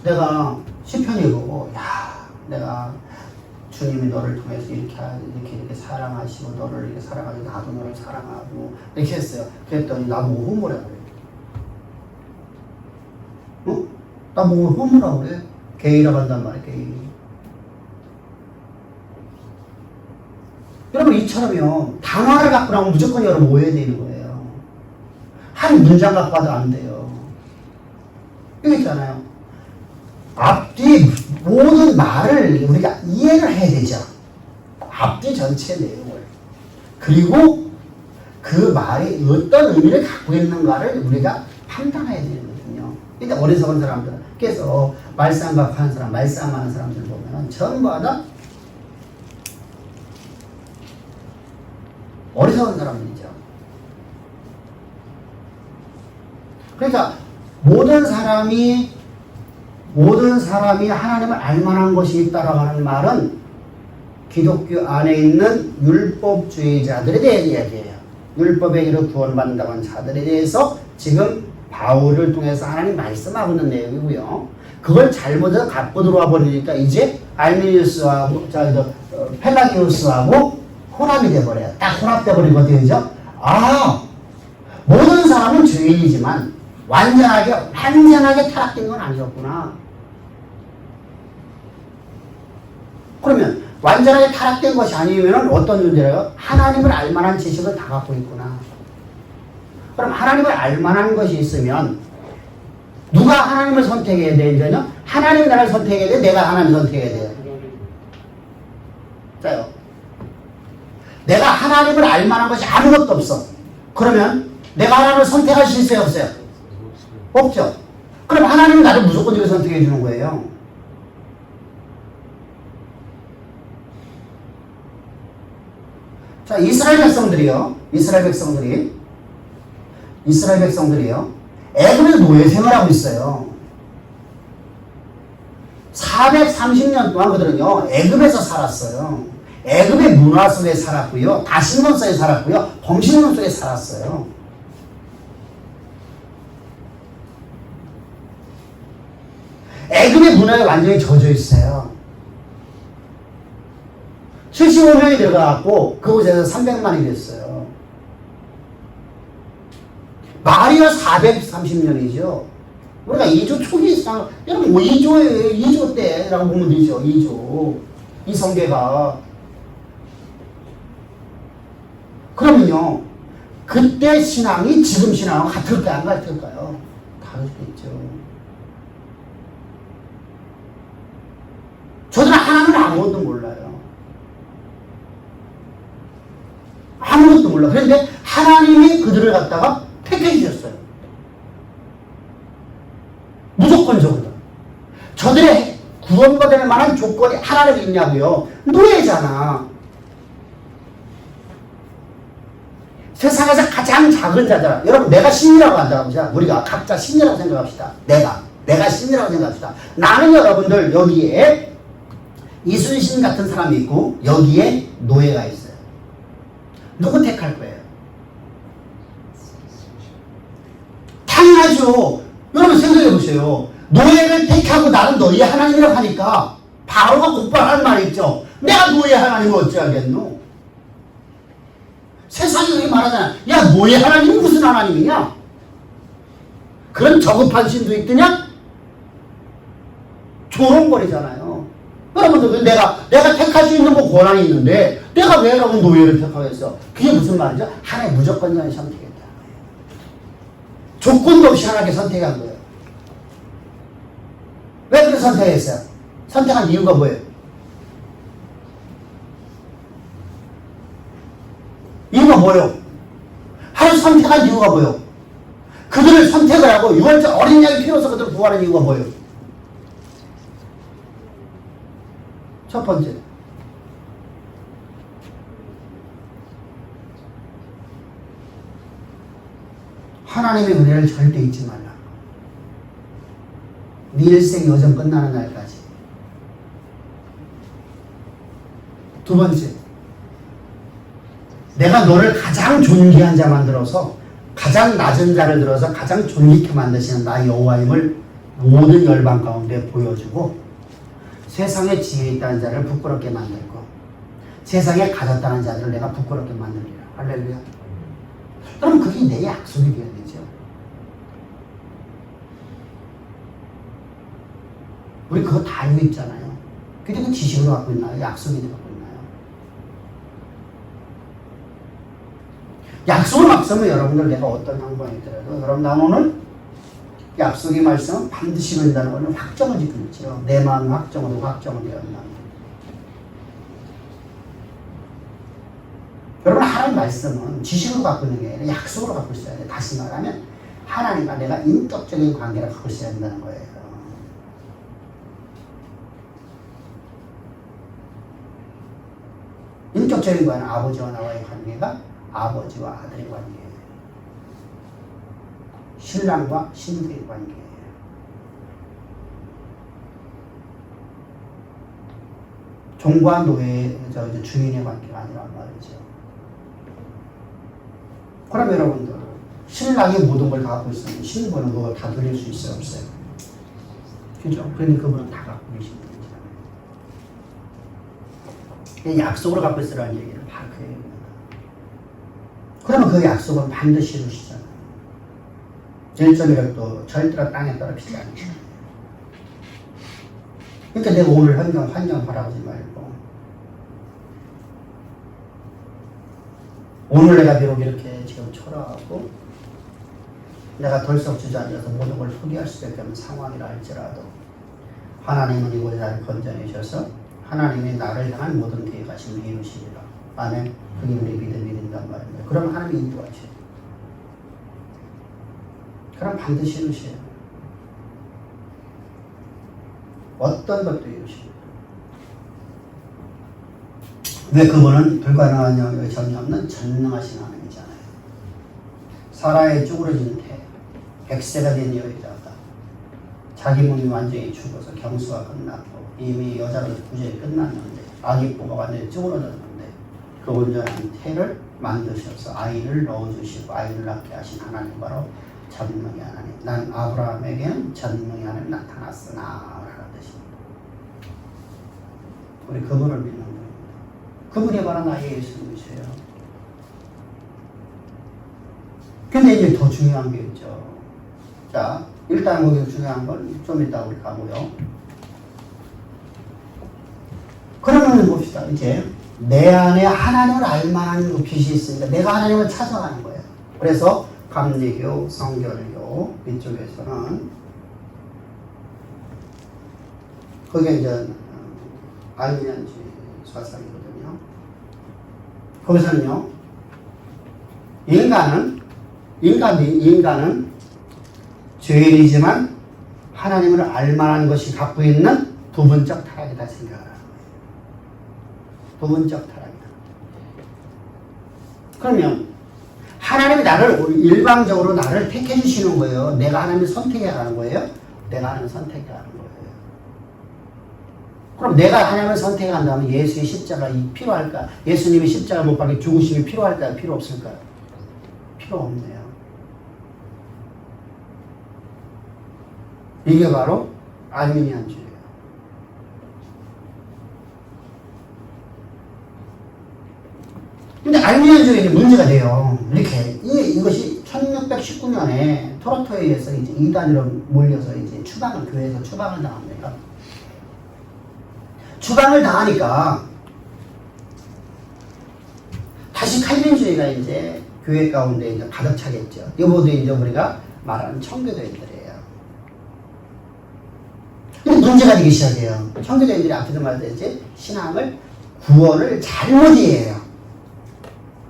내가 시편 읽고, 야, 내가 주님이 너를 통해서 이렇게 사랑하시고, 너를 이렇게 사랑하고, 나도 너를 사랑하고, 이렇게 했어요. 그랬더니 나보고 호모라 그래. 어? 나보고 호모라 그래? 게이라고 한단 말이야, 게이. 여러분, 이처럼요, 단어를 갖고 나오면 무조건 여러분 오해야 되는 거예요. 한 문장 갖고 와도 안 돼요. 이거 있잖아요. 앞뒤 모든 말을 우리가 이해를 해야 되죠. 앞뒤 전체 내용을. 그리고 그 말이 어떤 의미를 갖고 있는가를 우리가 판단해야 되거든요. 근데 어리석은 사람들, 그래서 말싸움각 하는 사람, 말싸움하는 사람들 보면 전부 다 어리석은 사람들이죠. 그러니까 모든 사람이 하나님을 알만한 것이 있다라고 하는 말은 기독교 안에 있는 율법주의자들에 대한 이야기예요. 율법의 의로 구원받는다고 하는 자들에 대해서 지금 바울을 통해서 하나님 말씀하고 있는 내용이고요. 그걸 잘못해서 갖고 들어와 버리니까 이제 알미니우스하고 펠라기우스하고 혼합이 돼버려요. 딱 혼합돼버리거든요. 그죠? 모든 사람은 죄인이지만 완전하게 타락된 건 아니었구나. 그러면 완전하게 타락된 것이 아니면 어떤 문제예요? 하나님을 알만한 지식을 다 갖고 있구나. 그럼 하나님을 알만한 것이 있으면 누가 하나님을 선택해야 되냐면 하나님이 나를 선택해야 돼? 내가 하나님을 선택해야 돼요? 자요. 내가 하나님을 알만한 것이 아무것도 없어. 그러면 내가 하나님을 선택할 수 있어요? 없어요? 없죠. 그럼 하나님이 나를 무조건 이렇게 선택해 주는 거예요. 자, 이스라엘 백성들이요. 애굽에서 노예 생활하고 있어요. 430년 동안 그들은요, 애굽에서 살았어요. 애굽의 문화 속에 살았고요. 다신론 속에 살았고요. 범신론 속에 살았어요. 애굽의 문화에 완전히 젖어 있어요. 75명이 들어가갖고 그곳에서 300만이 됐어요. 말이요 430년이죠. 우리가 2조 초기 여러분 뭐 2조 때라고 보면 되죠. 2조 이 성계가. 그러면요 그때 신앙이 지금 신앙하고 같을까요? 안 같을까요? 다를 수 있죠. 저들은 하나님을 아무것도 몰라요. 아무것도 몰라. 그런데 하나님이 그들을 갖다가 택해 주셨어요. 무조건적으로. 저들의 구원받을 만한 조건이 하나님이 있냐고요. 노예잖아. 세상에서 가장 작은 자잖아. 여러분 내가 신이라고 한다고 보자. 우리가 각자 신이라고 생각합시다. 내가 신이라고 생각합시다. 나는 여러분들 여기에 이순신 같은 사람이 있고 여기에 노예가 있어요. 누구 택할 거예요? 당연하죠. 여러분 생각해 보세요. 노예를 택하고 나는 너희 하나님이라고 하니까 바로가 곧바로 하는 말이 있죠. 내가 노예 하나님을 어찌하겠노? 세상이 그렇게 말하잖아. 야 노예 하나님은 무슨 하나님이냐? 그런 저급한 신도 있더냐? 조롱거리잖아요. 여러분들 내가 택할 수 있는 뭐 권한이 있는데 내가 왜 여러분 노예를 택하겠어? 그게 무슨 말이죠? 하나의 무조건적인 선택이었다. 조건도 없이 하나님께 선택한 거예요. 왜 그렇게 선택했어요? 선택한 이유가 뭐예요? 뭐예요? 하나님 선택한 이유가 뭐예요? 그들을 선택을 하고 유월절 어린 양이 필요해서 그들을 구하는 이유가 뭐예요? 첫 번째, 하나님의 은혜를 절대 잊지 말라. 네 일생 여정 끝나는 날까지. 두 번째, 내가 너를 가장 존귀한 자 만들어서 가장 낮은 자를 들어서 가장 존귀케 만드시는 나 여호와임을 모든 열방 가운데 보여주고 세상에 지혜 있다는 자를 부끄럽게 만들고 세상에 가졌다는 자들을 내가 부끄럽게 만들리라. 할렐루야. 그럼 그게 내 약속이 되어야 되죠. 우리 그거 다 알고 있잖아요. 근데 그 지식으로 갖고 있나요? 약속이 갖고 있나요? 약속을 막 쓰면 여러분들 내가 어떤 형방이 있더라도 여러분 난 오늘 약속의 말씀은 반드시 된다는 것을 확정을 짓고 있죠. 내 마음 확정으로 확정을 되었나. 여러분 하나님 말씀은 지식으로 갖고 있는 게 아니라 약속으로 갖고 있어야 돼. 다시 말하면 하나님과 내가 인격적인 관계를 갖고 있어야 된다는 거예요. 인격적인 관계는 아버지와 나와의 관계가 아버지와 아들의 관계예요. 신랑과 신부의 관계예요. 종과 노예, 주인의 관계가 아니란 말이죠. 그럼 여러분들 신랑이 모든 걸 갖고 있으면 신부는 그걸 다 드릴 수 있어요? 없어요? 그죠? 그러니 그분은 다 갖고 계신 분이잖아요. 약속으로 갖고 있으라는 얘기는 바로 그 얘기입니다. 그러면 그 약속은 반드시 이루시잖아요. 1.1억도 절대로 땅에 떨어지지 않죠. 그러니까 내가 오늘 환경 바라보지 말고 오늘 내가 비록 이렇게 지금 초라하고 내가 덜썩 주저앉아서 모든 걸 포기할 수밖에 없는 상황이라 할지라도 하나님은 이곳에 나를 건져내셔서 하나님이 나를 향한 모든 계획하심을 이루시리라. 아멘. 그게 우리 믿음이 된단 말입니다. 그러면 하나님이 인도하셔요. 그럼 반드시 이루셔요. 어떤 것도 이루십니다. 왜 그분은 불가능한 영역이 전혀 없는 전능하신 하나님이잖아요. 사라의 쭈그러진 태, 100세가 된 여인다가 자기 몸이 완전히 죽어서 경수가 끝났고 이미 여자로서 구제이 끝났는데 아기 부가 완전히 쭈그러졌는데 그 온전한 태를 만드셔서 아이를 넣어주시고 아이를 낳게 하신 하나님 바로 전능의 하나님. 난 아브라함에게는 전능의 하나님 나타났으나 라는 뜻입니다. 우리 그분을 믿는 거예요. 그분이 바로 나의 예수님이세요. 근데 이제 더 중요한 게 있죠. 자, 일단 거기서 중요한 건 좀 이따 우리 가고요. 그러면 봅시다. 이제 내 안에 하나님을 알만한 그 빛이 있으니까 내가 하나님을 찾아가는 거예요. 그래서 감리교, 성결교 이쪽에서는 그게 이제 알미안주의 사상이거든요. 거기서는요, 인간은 죄인이지만 하나님을 알만한 것이 갖고 있는 부분적 타락이다 생각을 하는 거예요. 부분적 타락이다. 그러면 하나님이 나를 일방적으로 나를 택해 주시는 거예요. 내가 하나님을 선택해야 하는 거예요. 내가 하나님을 선택해야 하는 거예요. 그럼 내가 하나님을 선택한다면 예수의 십자가 필요할까? 예수님이 십자가 못 박혀 죽으심이 필요할까요? 필요 없을까요? 필요 없네요. 이게 바로 알미니안주의예요. 근데 알미니안주의는 문제가 돼요. 이렇게 이것이 1619년에 토론토에 의해서 이제 이단으로 몰려서 이제 교회에서 추방을 당합니다. 추방을 당하니까 다시 칼빈주의가 이제 교회 가운데 이제 가득 차겠죠. 이것도 이제 우리가 말하는 청교도인들이에요. 근데 문제가 되기 시작해요. 청교도인들이 앞에서 말했듯이 신앙을 구원을 잘못 이해해요.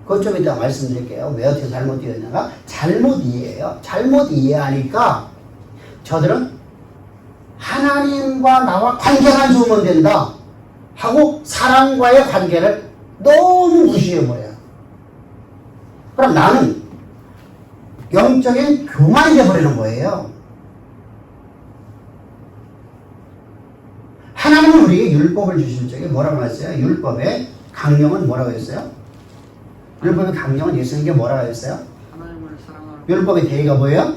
그것 좀 이따 말씀드릴게요. 왜 어떻게 잘못 이해했냐가 잘못 이해해요. 잘못 이해하니까 저들은 하나님과 나와 관계만 좋으면 된다 하고 사람과의 관계를 너무 무시해버려요. 그럼 나는 영적인 교만이 되어버리는 거예요. 하나님은 우리에게 율법을 주실 적에 뭐라고 했어요? 율법의 강령은 뭐라고 했어요? 율법의 강령은 예수님께 뭐라고 했어요? 하나님을 사랑하는 율법의 대의가 뭐예요?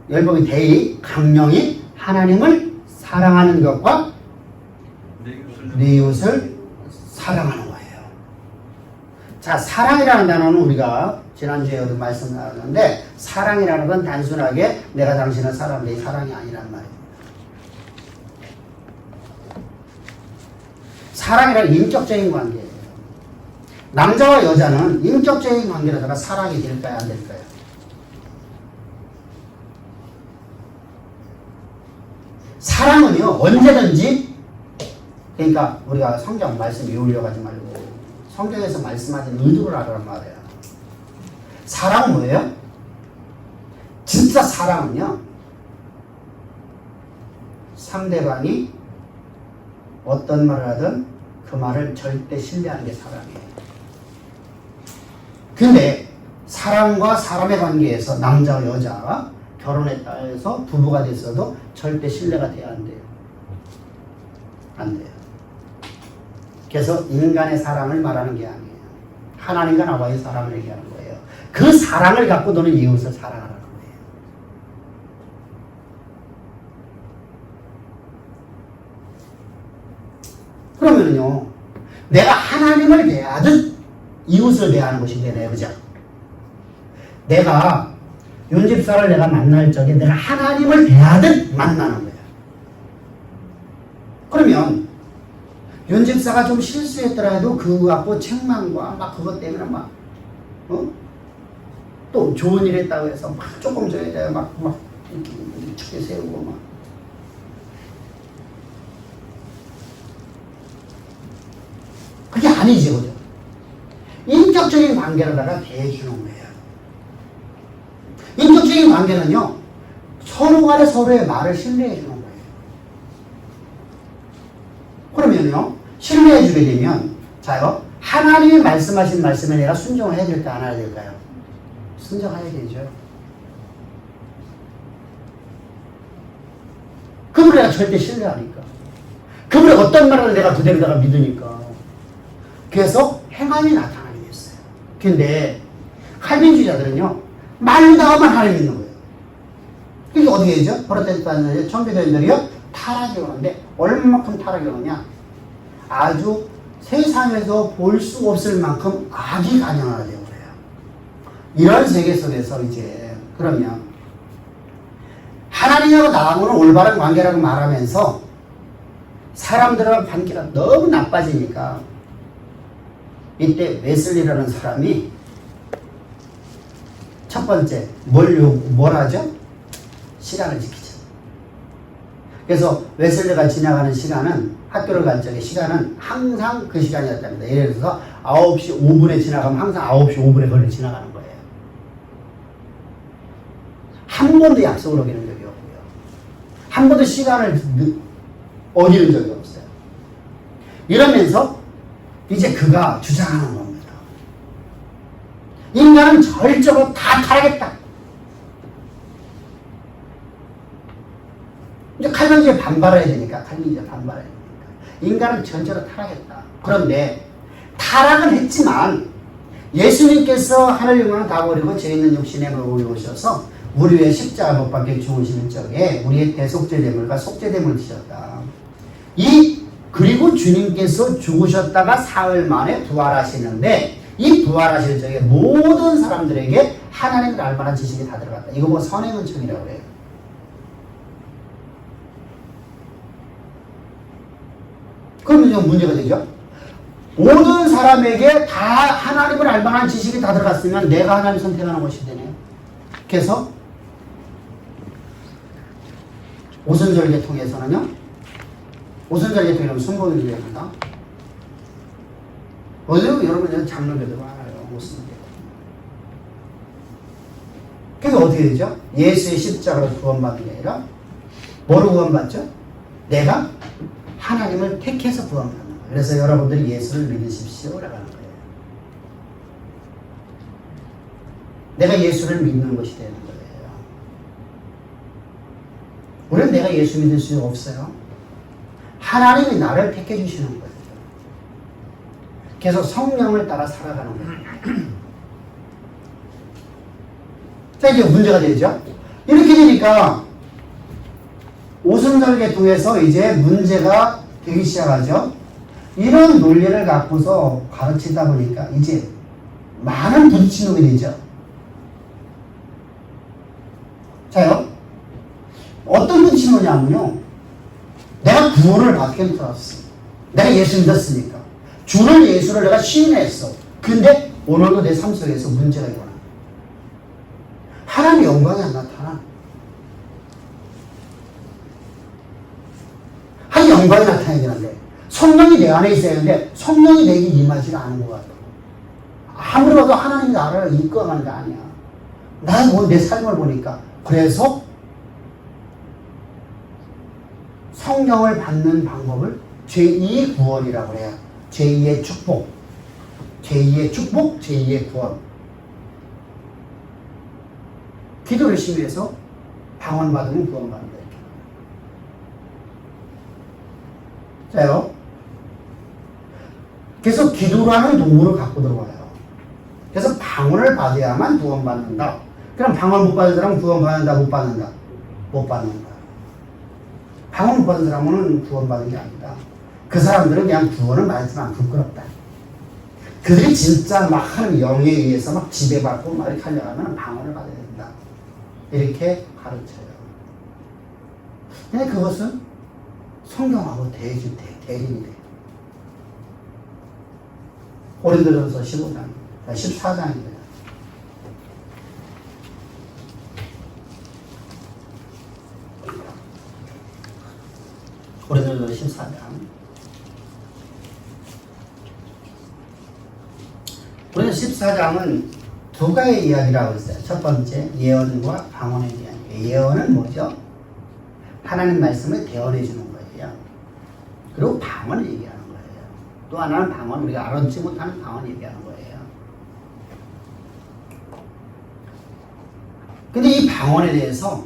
율법의 대의, 강령이 하나님을 사랑하는 것과 내 이웃을 사랑하는 거예요. 자, 사랑이라는 단어는 우리가 지난주에도 말씀 나눴는데 사랑이라는 건 단순하게 내가 당신을 사랑하는 게 사랑이 아니란 말이에요. 사랑이란 인격적인 관계예요. 남자와 여자는 인격적인 관계라다가 사랑이 될까요? 안 될까요? 사랑은요 언제든지, 그러니까 우리가 성경 말씀 외우려고 하지 말고 성경에서 말씀하신 의도를 알아란 말이에요. 사랑은 뭐예요? 진짜 사랑은요 상대방이 어떤 말을 하든 그 말을 절대 신뢰하는 게 사랑이에요. 근데 사람과 사람의 관계에서 남자와 여자가 결혼했다 해서 부부가 됐어도 절대 신뢰가 돼야 안 돼요. 안 돼요. 그래서 인간의 사랑을 말하는 게 아니에요. 하나님과 나와의 사랑을 얘기하는 거예요. 그 사랑을 갖고 너는 이웃을 사랑하라는 거예요. 그러면요 내가 하나님을 대하듯 이웃을 대하는 것이 되네요. 그죠? 내가 윤집사를 내가 만날 적에 내가 하나님을 대하듯 만나는 거예요. 그러면 윤집사가 좀 실수했더라도 그거 갖고 책망과 막 그것 때문에 막 또 좋은 일 했다고 해서 막 조금 전에 막 이렇게 세우고 막 그게 아니지, 그죠? 인격적인 관계로다가 대해주는 거예요. 인격적인 관계는요 서로 간에 서로의 말을 신뢰해 주는 거예요. 그러면요 신뢰해 주게 되면 자요 하나님이 말씀하신 말씀에 내가 순종을 해야 될까 안 해야 될까요? 순종해야 되죠. 그분을 내가 절대 신뢰하니까, 그분의 어떤 말을 내가 그대로다가 믿으니까, 그래서 행함이 나타나게 됐어요. 근데 칼빈주의자들은요 말로다가만 하나님 믿는 거예요. 이게 어떻게 되죠? 프로테스탄트 청교도인들이요 타락이 오는데 얼마만큼 타락이 오느냐, 아주 세상에서 볼 수 없을 만큼 악이 간영화되어 그래요. 이런 세계 속에서 이제 그러면 하나님하고 나하고는 올바른 관계라고 말하면서 사람들과 관계가 너무 나빠지니까 이때 웨슬리라는 사람이 첫 번째 뭘 하죠? 시간을 지키죠. 그래서 웨슬리가 지나가는 시간은, 학교를 갈 적에 시간은 항상 그 시간이었답니다. 예를 들어서 9시 5분에 지나가면 항상 9시 5분에 걸려 지나가는 거예요. 한 번도 약속을 어기는 적이 없고요. 한 번도 시간을 어기는 적이 없어요. 이러면서 이제 그가 주장하는 겁니다. 인간은 절적으로 다 타락했다. 이제 칼빈주의에 반발해야 되니까, 칼빈주의에 반발해야 되니까. 인간은 전적으로 타락했다. 그런데 타락은 했지만 예수님께서 하늘 영광을 다 버리고 죄 있는 육신에 오셔서 우리 위해 십자가 못 박혀 죽으시는 적에 우리의 대속죄됨을과 속죄됨을 지셨다. 그리고 주님께서 죽으셨다가 사흘 만에 부활하시는데, 이 부활하실 적에 모든 사람들에게 하나님을 알 만한 지식이 다 들어갔다. 이거 뭐 선행은총이라고 해요. 그럼 이제 문제가 되죠. 모든 사람에게 다 하나님을 알 만한 지식이 다 들어갔으면 내가 하나님 선택하는 것이 되네요. 그래서 오순절개 통해서는요, 오순절개 통해서는 순복일입니다. 어제도 여러분 장로교도 많아요. 오순절계. 그래서 어떻게 되죠? 예수의 십자가로 구원받는 게 아니라 뭐로 구원받죠? 내가 하나님을 택해서 구원받는 거예요. 그래서 여러분들이 예수를 믿으십시오라고 하는 거예요. 내가 예수를 믿는 것이 되는 거예요. 우리는 내가 예수 믿을 수 없어요. 하나님이 나를 택해 주시는 거예요. 계속 성령을 따라 살아가는 거예요. 자, 이제 문제가 되죠. 이렇게 되니까 오순절계 통해서 이제 문제가 되기 시작하죠. 이런 논리를 갖고서 가르치다 보니까 이제 많은 부딪힘이 되죠. 자요, 어떤 부딪힘이냐면요, 내가 구원을 받게 들었어. 내가 예수 믿었으니까. 주를 예수를 내가 시인했어. 근데 오늘도 내 삶 속에서 문제가 일어나. 하나님의 영광이 안 나타나. 한 영광이 나타나야 되는데 성령이 내 안에 있어야 되는데 성령이 내게 임하지가 않은 것 같아. 아무리 봐도 하나님이 나를 이끌어가는 게 아니야. 나는 내 삶을 보니까. 그래서 성령을 받는 방법을 제2의 구원이라고 해요. 제2의 축복. 제2의 축복, 제2의 구원. 기도 열심히 해서 방언받으면 구원받는다. 자요. 그래서 기도라는 도구를 갖고 들어와요. 그래서 방언을 받아야만 구원받는다. 그럼 방언 못 받은 사람은 구원받는다, 못 받는다? 못 받는다. 방언 못 받은 사람은 구원받는 게 아니다. 그 사람들은 그냥 구원을 받지만 부끄럽다. 그들이 진짜 막 하는 영에 의해서 막 지배받고 막 이렇게 하려면 방언을 받아야 된다. 이렇게 가르쳐요. 근데 그것은 성경하고 대립이 돼. 고린도전서 15장, 14장입니다. 고린도전서 14장. 고린도전서 14장은 두 가지 이야기라고 했어요. 첫 번째, 예언과 방언에 대한 이야기. 예언은 뭐죠? 하나님 말씀을 대언해 주는 거예요. 그리고 방언을 얘기하는 거예요. 또 하나는 방언, 우리가 알아듣지 못하는 방언을 얘기하는 거예요. 근데 이 방언에 대해서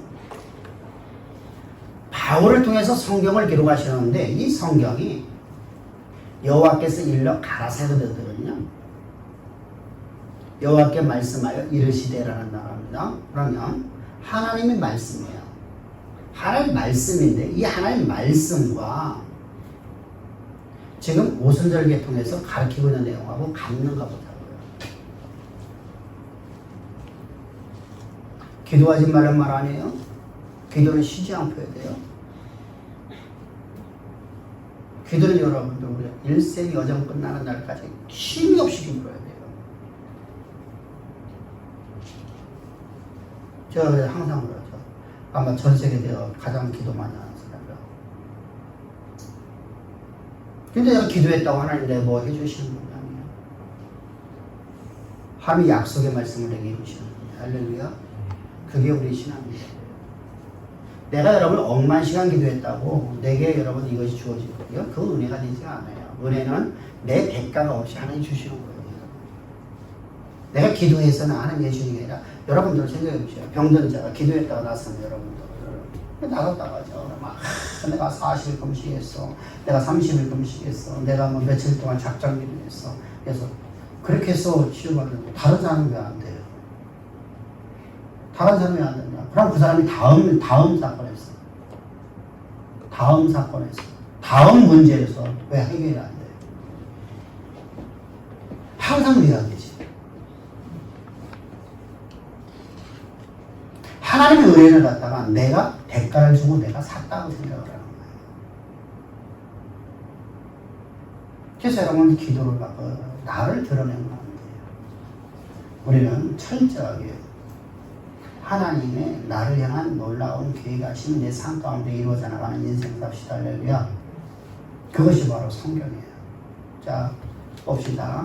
바울을 통해서 성경을 기록하시는데 이 성경이 여호와께서 일러 가라사대거든요. 여호와께 말씀하여 이르시되라는 단어입니다. 그러면 하나님의 말씀이에요. 하나님 말씀인데 이 하나님 말씀과 지금 오순절계 통해서 가르치고 있는 내용하고 같는가 보자고요. 기도하지 말란 말 아니에요? 기도는 쉬지 않고 해야 돼요. 기도는 여러분들 우리 일생 여정 끝나는 날까지 쉼이 없이 기도해야 돼요. 제가 항상 그러죠. 아마 전 세계에서 가장 기도 많이 하는 사람이라고. 근데 내가 기도했다고 하나님 내가 뭐 해주시는 분 아니에요. 하나님이 약속의 말씀을 내게 이루시는 분이에요. 할렐루야. 그게 우리 신앙입니다. 내가 여러분 억만 시간 기도했다고 내게 여러분 이것이 주어지거든요. 그 은혜가 되지 않아요. 은혜는 내 대가가 없이 하나님 주시는 거예요. 내가 기도해서는 하나님 해주는 게 아니라 여러분들 생각해 보세요. 병든 자가 기도했다가 나서는 여러분들 나갔다가 막 내가 40일 금식했어. 내가 30일 금식했어. 내가 뭐 며칠 동안 작정 기도했어. 그래서 그렇게 해서 치유받는 거 다른 사람은 왜 안 돼요? 다른 사람이 안 되냐? 그럼 그 사람이 다음 사건에서 다음 문제에서 왜 해결이 안 돼요? 항상 이해가 안 되지. 하나님의 은혜를 갖다가 내가 대가를 주고 내가 샀다고 생각을 하는 거예요. 그래서 여러분 기도를 받고 나를 드러내면 안 돼요. 우리는 철저하게 하나님의 나를 향한 놀라운 계획하심이 내 삶 가운데 이루어져 나가는 인생 삽시다. 할렐루야. 그것이 바로 성경이에요. 자, 봅시다.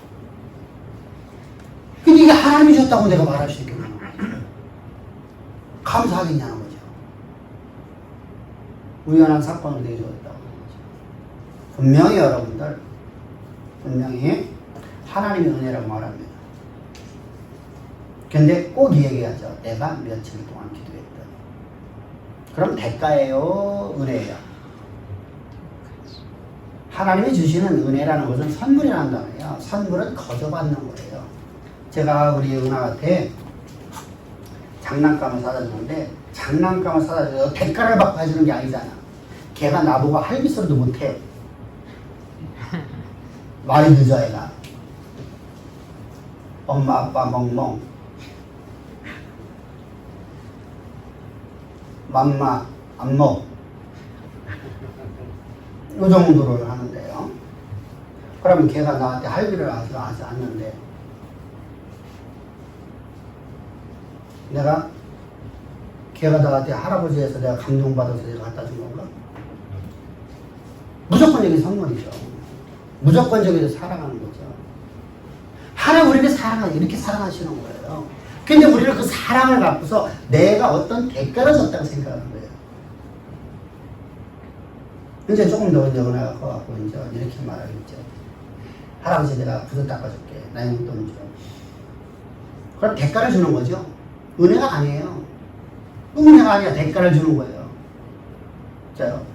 근데 이게 하나님이 줬다고 내가 말할 수 있겠냐? 감사하겠냐는 거죠. 우연한 사건을 내게 줬다고 하는 거죠. 분명히 여러분들, 분명히 하나님의 은혜라고 말합니다. 근데 꼭 얘기하죠. 내가 며칠 동안 기도했다. 그럼 대가예요? 은혜예요? 하나님이 주시는 은혜라는 것은 선물이라는 단어예요. 선물은 거저 받는 거예요. 제가 우리 은하한테 장난감을 사다 주는데 장난감을 사다 줘서 대가를 받고 해주는 게 아니잖아. 걔가 나보고 할기소리도 못해. 말이 늦어 애가. 엄마 아빠 멍멍 맘마 안먹 이 정도를 하는데요. 그러면 걔가 나한테 할기를 하지 않는데 내가 걔가 나한테 할아버지에서 내가 감동받아서 내가 갖다 준 건가? 무조건적인 선물이죠. 무조건적으로 사랑하는 거죠. 하나님 우리를 이렇게 사랑하시는 거예요. 근데 우리는 그 사랑을 갖고서 내가 어떤 대가를 줬다고 생각하는 거예요. 이제 조금 더 은혜가 갖고 이제 이렇게 말하겠죠. 할아버지 내가 구두 닦아줄게. 나 용돈 줘. 그럼 대가를 주는 거죠. 은혜가 아니에요. 은혜가 아니라 대가를 주는 거예요. 자요.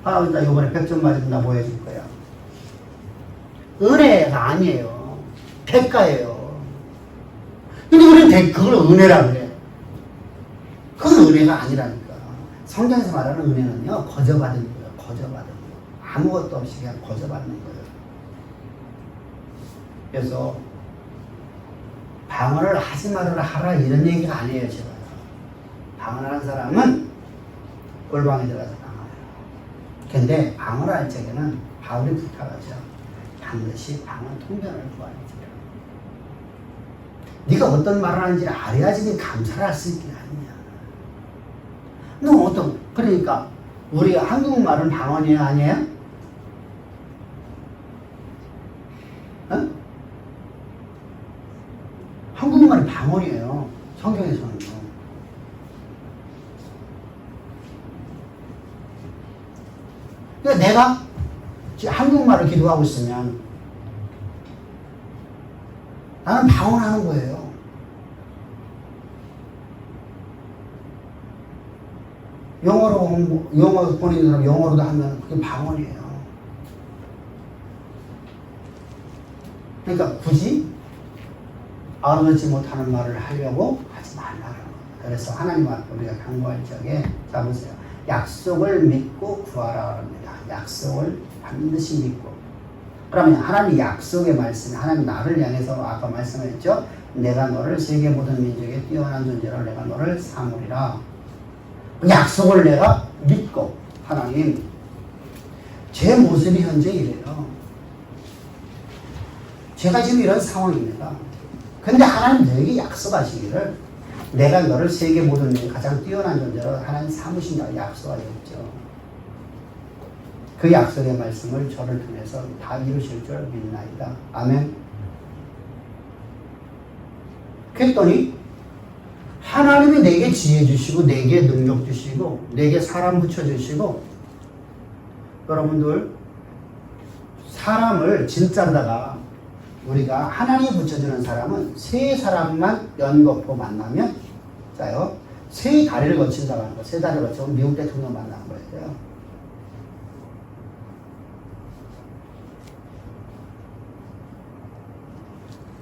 할아버지 나 이번에 100점 맞으면 나 뭐 해줄 거야. 은혜가 아니에요. 대가예요. 근데 우리는 그걸 은혜라 그래. 그건 은혜가 아니라니까. 성경에서 말하는 은혜는요, 거저받은 거예요. 거저받은 거. 아무것도 없이 그냥 거저받는 거예요. 그래서 방언을 하지 말아라 하라 이런 얘기가 아니에요. 제가 방언하는 사람은 꼴방에 들어가서 방언해요. 근데 방언할 적에는 바울이 부탁하죠. 반드시 방언 통변을 구하는지라. 네가 어떤 말을 하는지 알아야지 네 감사를 할 수 있는 게 아니냐. 너 어떤, 그러니까 우리가 한국말은 방언이에요, 아니에요? 어? 한국말이 방언이에요. 성경에서는요. 그러니까 내가 지금 한국말을 기도하고 있으면 나는 방언하는 거예요. 영어로 보내는 사람 영어로도 하면 그게 방언이에요. 그러니까 굳이 알아듣지 못하는 말을 하려고 하지 말라는 거예요. 그래서 하나님 앞에 우리가 간구할 적에 자 보세요. 약속을 믿고 구하라 합니다. 약속을 반드시 믿고. 그러면 하나님 약속의 말씀이 하나님 나를 향해서 아까 말씀했죠. 내가 너를 세계 모든 민족에 뛰어난 존재로 내가 너를 삼으리라. 약속을 내가 믿고 하나님 제 모습이 현재 이래요. 제가 지금 이런 상황입니다. 근데 하나님 너에게 약속하시기를 내가 너를 세계 모든 민족 가장 뛰어난 존재로 하나님 삼으신다고 약속하셨죠. 그 약속의 말씀을 저를 통해서 다 이루실 줄 믿나이다. 아멘. 그랬더니 하나님이 내게 지혜 주시고 내게 능력 주시고 내게 사람 붙여주시고 여러분들 사람을 진짜로다가 우리가 하나님이 붙여주는 사람은 세 사람만 연거푸 만나면 자요 세 다리를 거친다고 하는 거. 세 다리를 거치면 미국 대통령 만나는 거예요.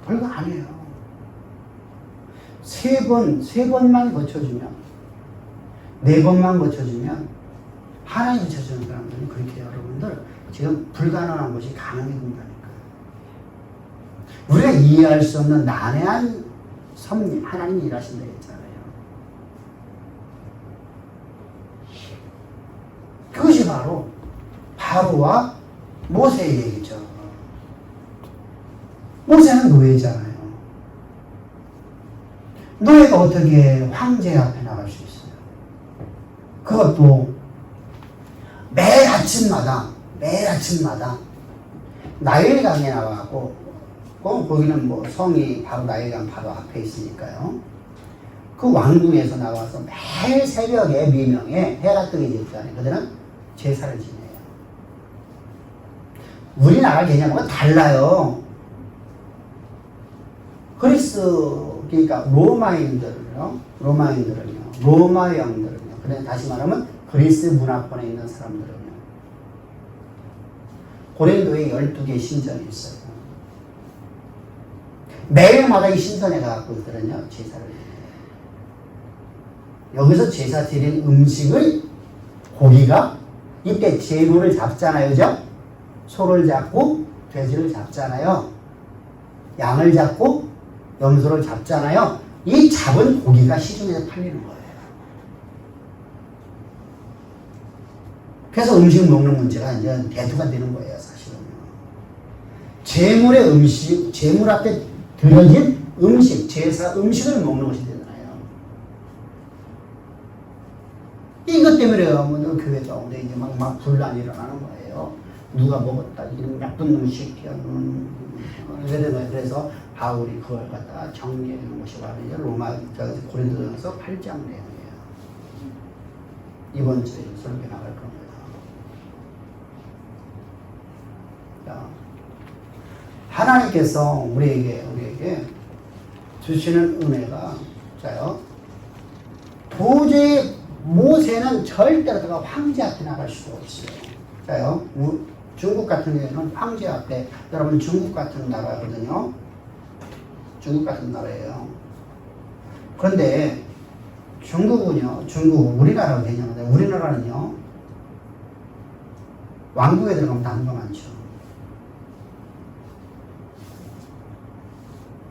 별거 아니에요. 세 번만 거쳐주면, 네 번만 거쳐주면, 하나님 거쳐주는 사람들은 그렇게 여러분들, 지금 불가능한 것이 가능해진다니까요. 우리가 이해할 수 없는 난해한 섭리, 하나님이 일하신다 했잖아요. 그것이 바로 바로와 모세의 얘기죠. 모세는 노예잖아요. 노예가 어떻게 황제 앞에 나갈 수 있어요? 그것도 매일 아침마다 나일강에 나와갖고 거기는 뭐 성이 바로 나일강 바로 앞에 있으니까요. 그 왕궁에서 나와서 매일 새벽에 미명에 해가 뜨기 직전에 그들은 제사를 지내요. 우리나라 개념과 달라요. 그리스 그러니까 로마인들은요, 로마 영들은요. 그래 다시 말하면 그리스 문화권에 있는 사람들은요. 고린도에 12개의 신전이 있어요. 매일마다 이 신전에 가갖고 그들은요 제사를 드려요. 여기서 제사 드린 음식을 고기가 이때 제물을 잡잖아요, 그죠? 소를 잡고 돼지를 잡잖아요. 양을 잡고 염소를 잡잖아요. 이 잡은 고기가 시중에서 팔리는 거예요. 그래서 음식 먹는 문제가 이제 대두가 되는 거예요, 사실은. 제물 앞에 드려진 음식, 제사 음식을 먹는 것이 되잖아요. 이것 때문에요. 교회 가운데 이제 막 분란이 일어나는 거예요. 누가 먹었다, 이런 나쁜 음식이야. 그래서 바울이 그걸 갖다가 정리해 놓은 것이 바로 이제 고린도전서 8장 내용이에요. 이번 주에 설교 나갈 겁니다. 자, 하나님께서 우리에게 주시는 은혜가 자요. 도저히 모세는 절대로 내가 황제 앞에 나갈 수가 없어요. 자요. 중국 같은 경우에는 황제 앞에, 여러분 중국 같은 나라거든요. 중국 같은 나라예요. 그런데 중국은요, 우리나라로 개념인데, 우리나라는요, 왕국에 들어가면 나무가 많죠.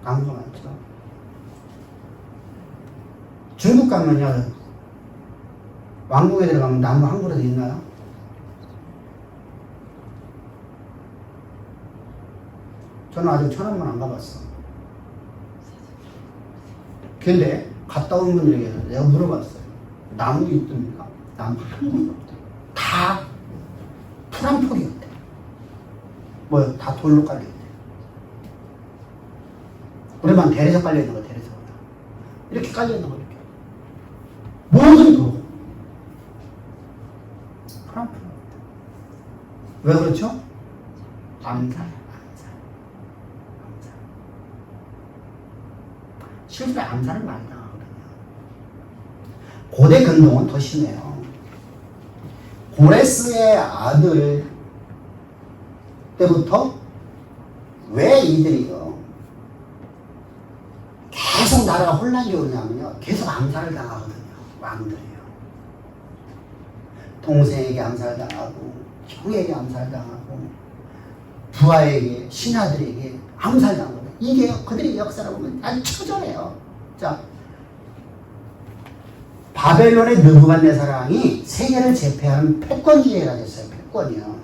나무가 많죠. 중국 가면요, 왕국에 들어가면 나무 한 그루도 있나요? 저는 아직 천안만 안 가봤어. 근데 갔다 온 분들에게 내가 물어봤어요. 나무 있습니까? 나무 한 그루도 없대. 다 풀한폭이었대. 뭐요? 다 돌로 깔려있대. 우리만 대리석 깔려있는 거, 대리석. 이렇게 깔려있는 거, 이렇게. 모든 도. 풀한폭. 왜 그렇죠? 암살. 실제로 암살을 많이 당하거든요. 고대 근동은 더 심해요. 고레스의 아들 때부터 왜 이들이요 계속 나라가 혼란이 오냐면요, 계속 암살을 당하거든요. 왕들이요. 동생에게 암살당하고, 형에게 암살당하고, 부하에게, 신하들에게 암살당하고. 이게 그들의 역사를 보면 아주 처절해요. 자, 바벨론의 느부갓네살왕이 세계를 제패하는 패권주의가 됐어요. 패권이요.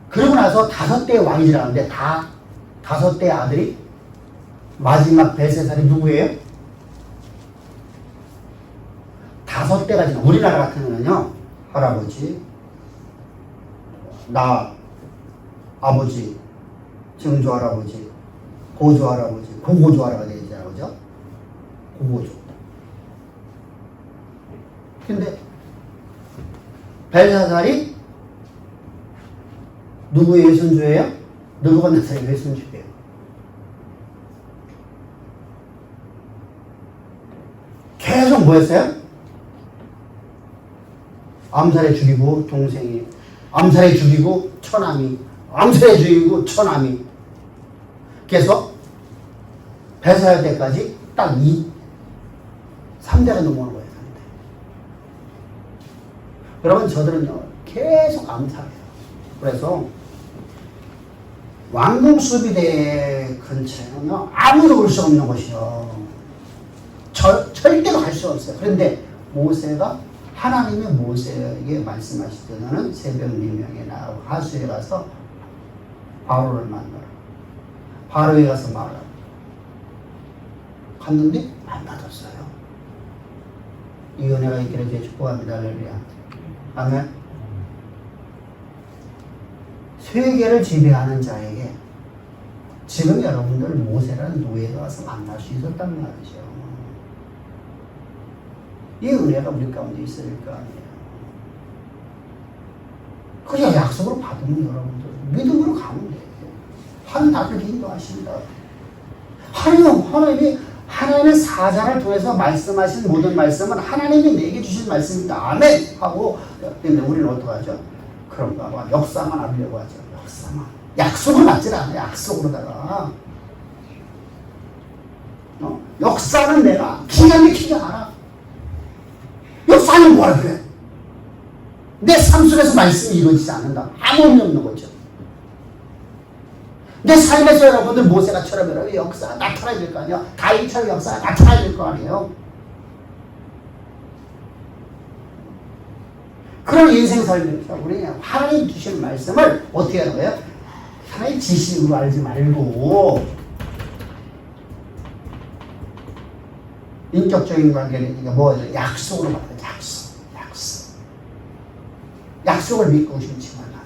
그러고 나서 5대의 왕이 지나는데 다 5대의 아들이, 마지막 벨세살이 누구예요? 5대가 지나. 우리나라 같은 경우는요, 할아버지, 나, 아버지, 증조할아버지, 고조할아버지, 고고조할아버지 되잖아요. 그죠? 고고조. 근데 벨사살이 누구의 외손주예요? 느부갓네살의 외손주예요. 계속 뭐 했어요? 암살해 죽이고 동생이, 암살해 죽이고 처남이, 암살해 죽이고 처남이. 계속 벨사살 때까지 딱 3대가 넘어오는 거예요. 3대. 여러분, 저들은요 계속 암살해요. 그래서 왕궁 수비대 근처에는요 아무도 올 수 없는 곳이요. 절대로 갈 수 없어요. 그런데 모세가, 하나님의 모세에게 말씀하실 때 너는 새벽 4명에 나가고 하수에 가서 바로를 만나라. 바로에 가서 말하라. 갔는데 안 받았어요. 이 은혜가 있기를 주의 축복합니다. 할렐루야. 아멘. 세계를 지배하는 자에게 지금 여러분들 모세라는 노예가 와서 만날 수 있었단 말이죠. 이 은혜가 우리 가운데 있어야 될 거 아니에요. 그냥 약속으로 받으면 여러분들 믿음으로 가면 돼요. 하나님 나를 인도하신다. 하나님의 사자를 통해서 말씀하신 모든 말씀은 하나님이 내게 주신 말씀이다. 아멘! 하고, 근데 우리는 어떡하죠? 그런가 봐. 역사만 하려고 하죠. 역사만. 약속을 받질 않아요. 약속으로다가. 역사는 내가 기가 막히지 않아. 역사는 뭐라 그래? 내 삶 속에서 말씀이 이루어지지 않는다. 아무 의미 없는 거죠. 내 삶에서 여러분들 모세가처럼 여러분 역사가 나타나야 될 거 아니에요? 다윗처럼 역사가 나타나야 될 거 아니에요? 그런 인생 살면서 우리는 하나님 주신 말씀을 어떻게 하는 거예요? 하나님 지식으로 알지 말고 인격적인 관계는 뭐예요? 약속으로 받아요. 약속을 믿고 심지 말라.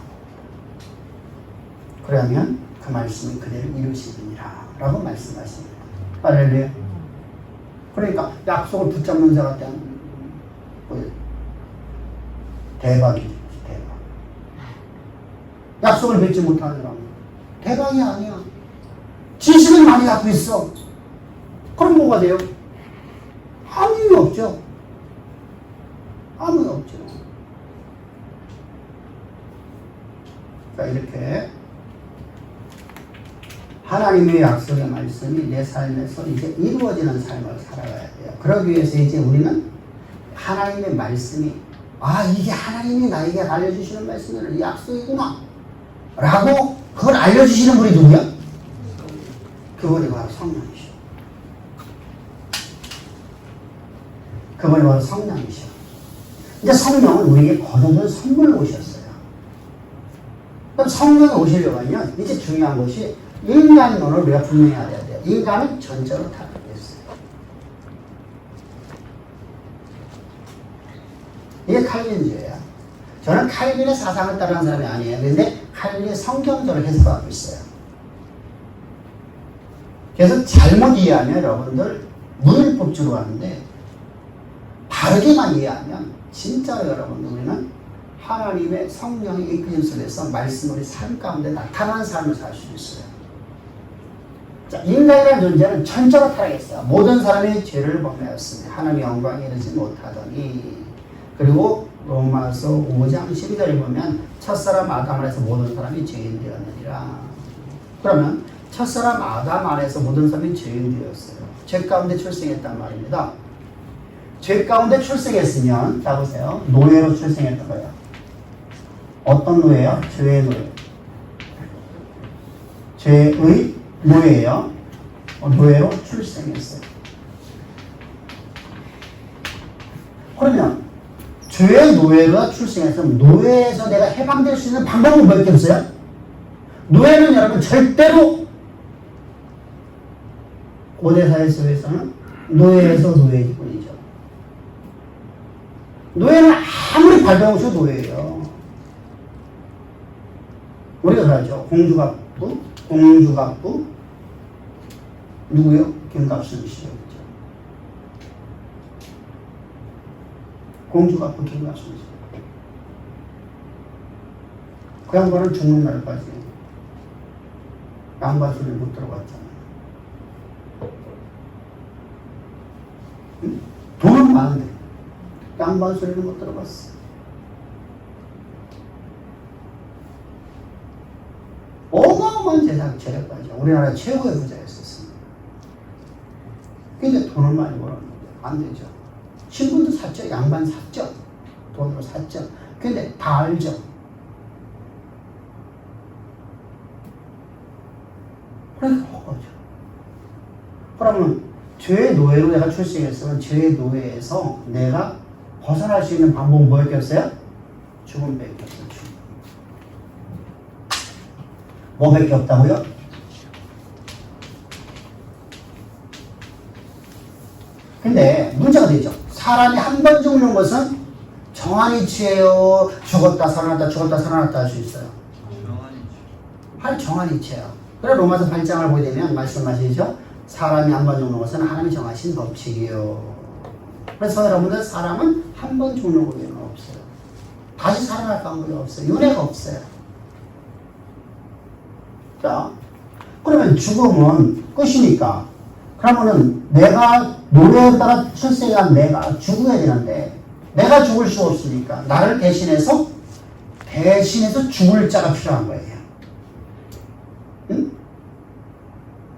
그러면 그 말씀이 그대로 이루시느니라 라고 말씀하십니다. 할렐루야. 그러니까 약속을 붙잡는 자 같은 대박이죠. 대박. 약속을 맺지 못하는 사람. 대박이 아니야. 지식은 많이 갖고 있어. 그럼 뭐가 돼요? 아무 의미 없죠. 아무 의미 없죠. 자, 이렇게 하나님의 약속의 말씀이 내 삶에서 이제 이루어지는 삶을 살아가야 돼요. 그러기 위해서 이제 우리는 하나님의 말씀이 이게 하나님이 나에게 알려주시는 말씀이구나, 이 약속이구나 라고 그걸 알려주시는 분이 누구야? 그분이 바로 성령이셔. 그분이 바로 성령이셔. 이제 성령은 우리에게 거둬준 선물로 오셨어요. 그럼 성령이 오시려고 하면 이제 중요한 것이 인간론을 우리가 분명히 알아야 돼요. 인간은 전적으로 타락했어요. 이게 칼빈주의야. 저는 칼빈의 사상을 따르는 사람이 아니에요. 근데 칼빈의 성경적으로 해석하고 있어요. 그래서 잘못 이해하면 여러분들 무율법주로 가는데 바르게만 이해하면 진짜로 여러분들 우리는 하나님의 성령의 이끌림 속에서 말씀으로 삶 가운데 나타나는 삶을 살 수 있어요. 자, 인간이라는 존재는 전적으로 타락했어요. 모든 사람이 죄를 범하였으니 하나님의 영광에 이르지 못하더니. 그리고 로마서 5장 12절에 보면 첫사람 아담 안에서 모든 사람이 죄인 되었느니라. 그러면 첫사람 아담 안에서 모든 사람이 죄인 되었어요. 죄 가운데 출생했단 말입니다. 죄 가운데 출생했으면, 자 보세요. 노예로 출생했던 거예요. 어떤 노예요? 죄의 노예. 죄의 노예예요. 노예로 출생했어요. 그러면 죄의 노예가 출생했으면 노예에서 내가 해방될 수 있는 방법은 뭐밖에 없어요? 노예는 여러분 절대로 고대 사회 속에서는 노예에서 노예일 뿐이죠. 노예는 아무리 발병해도 노예예요. 우리가 그러죠. 공주갑부 누구요? 김갑순 씨죠. 공주갑부 김갑순 씨. 그 양반은 죽는 날까지 양반 소리를 못 들어봤잖아요. 응? 돈은 많은데 양반 소리를 못 들어봤어. 어마어마한 재력가죠. 우리나라 최고의 부자였었습니다. 근데 돈을 많이 벌었는데 안 되죠. 신분도 샀죠. 양반 샀죠. 돈으로 샀죠. 근데 다 알죠. 그래서 허거죠. 그러면 죄의 노예로 내가 출생했으면 죄의 노예에서 내가 벗어날 수 있는 방법은 뭐였겠어요? 죽음밖에 없어요. 뭐밖에 없다고요? 근데 문제가 되죠. 사람이 한 번 죽는 것은 정한 이치예요. 죽었다 살아났다 죽었다 살아났다 할 수 있어요. 정한 이치예요. 그래 로마서 8장을 보게 되면 말씀하시죠. 사람이 한 번 죽는 것은 하나님이 정하신 법칙이요. 그래서 여러분들 사람은 한 번 죽는 법에는 없어요. 다시 살아날 방법이 없어요. 윤회가 없어요. 자, 그러면 죽음은 끝이니까 그러면은 내가 노래에 따라 출생한 내가 죽어야 되는데 내가 죽을 수 없으니까 나를 대신해서 죽을 자가 필요한 거예요. 응?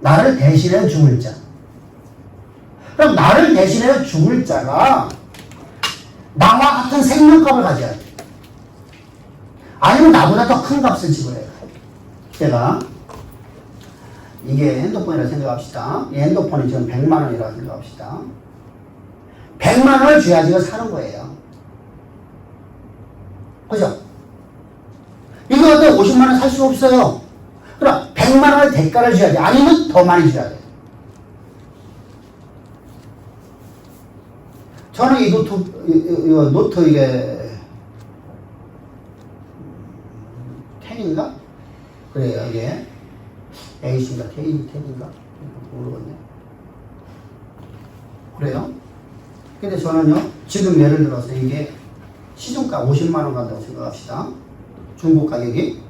나를 대신해 죽을 자. 그럼 나를 대신해 죽을 자가 나와 같은 생명값을 가져야 돼. 아니면 나보다 더 큰 값을 지불해요. 제가 이게 핸드폰이라고 생각합시다. 이 핸드폰이 지금 100만 원이라고 생각합시다. 100만 원을 줘야지 이거 사는 거예요. 그죠? 이거 갖다 50만 원 살 수가 없어요. 그럼 100만 원의 대가를 줘야 돼. 아니면 더 많이 줘야 돼. 저는 이 노트 이게 10인가? 그래요, 이게. 8인가? 10인가? 모르겠네. 그래요? 근데 저는요, 지금 예를 들어서 이게 시중가 50만 원 간다고 생각합시다. 중고 가격이.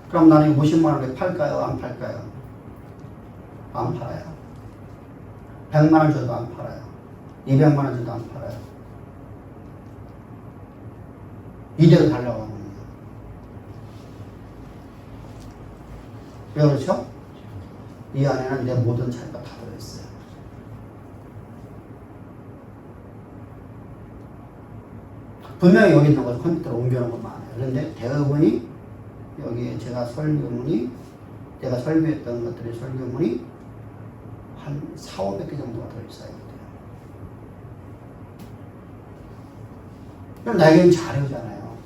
그럼 나는 50만 원에 팔까요? 안 팔까요? 안 팔아요. 100만 원 줘도 안 팔아요. 200만 원 줘도 안 팔아요. 이대로 달라고 합니다. 왜 그렇죠? 이 안에는 내 모든 차이가 다 들어있어요. 분명히 여기 있는 걸 컴퓨터로 옮겨놓은 거 많아요. 그런데 대부분이 여기에 제가 설교문이 내가 설교했던 것들의 설교문이 한 4, 500개 정도가 들어있어요. 그럼 나에게는 자료잖아요.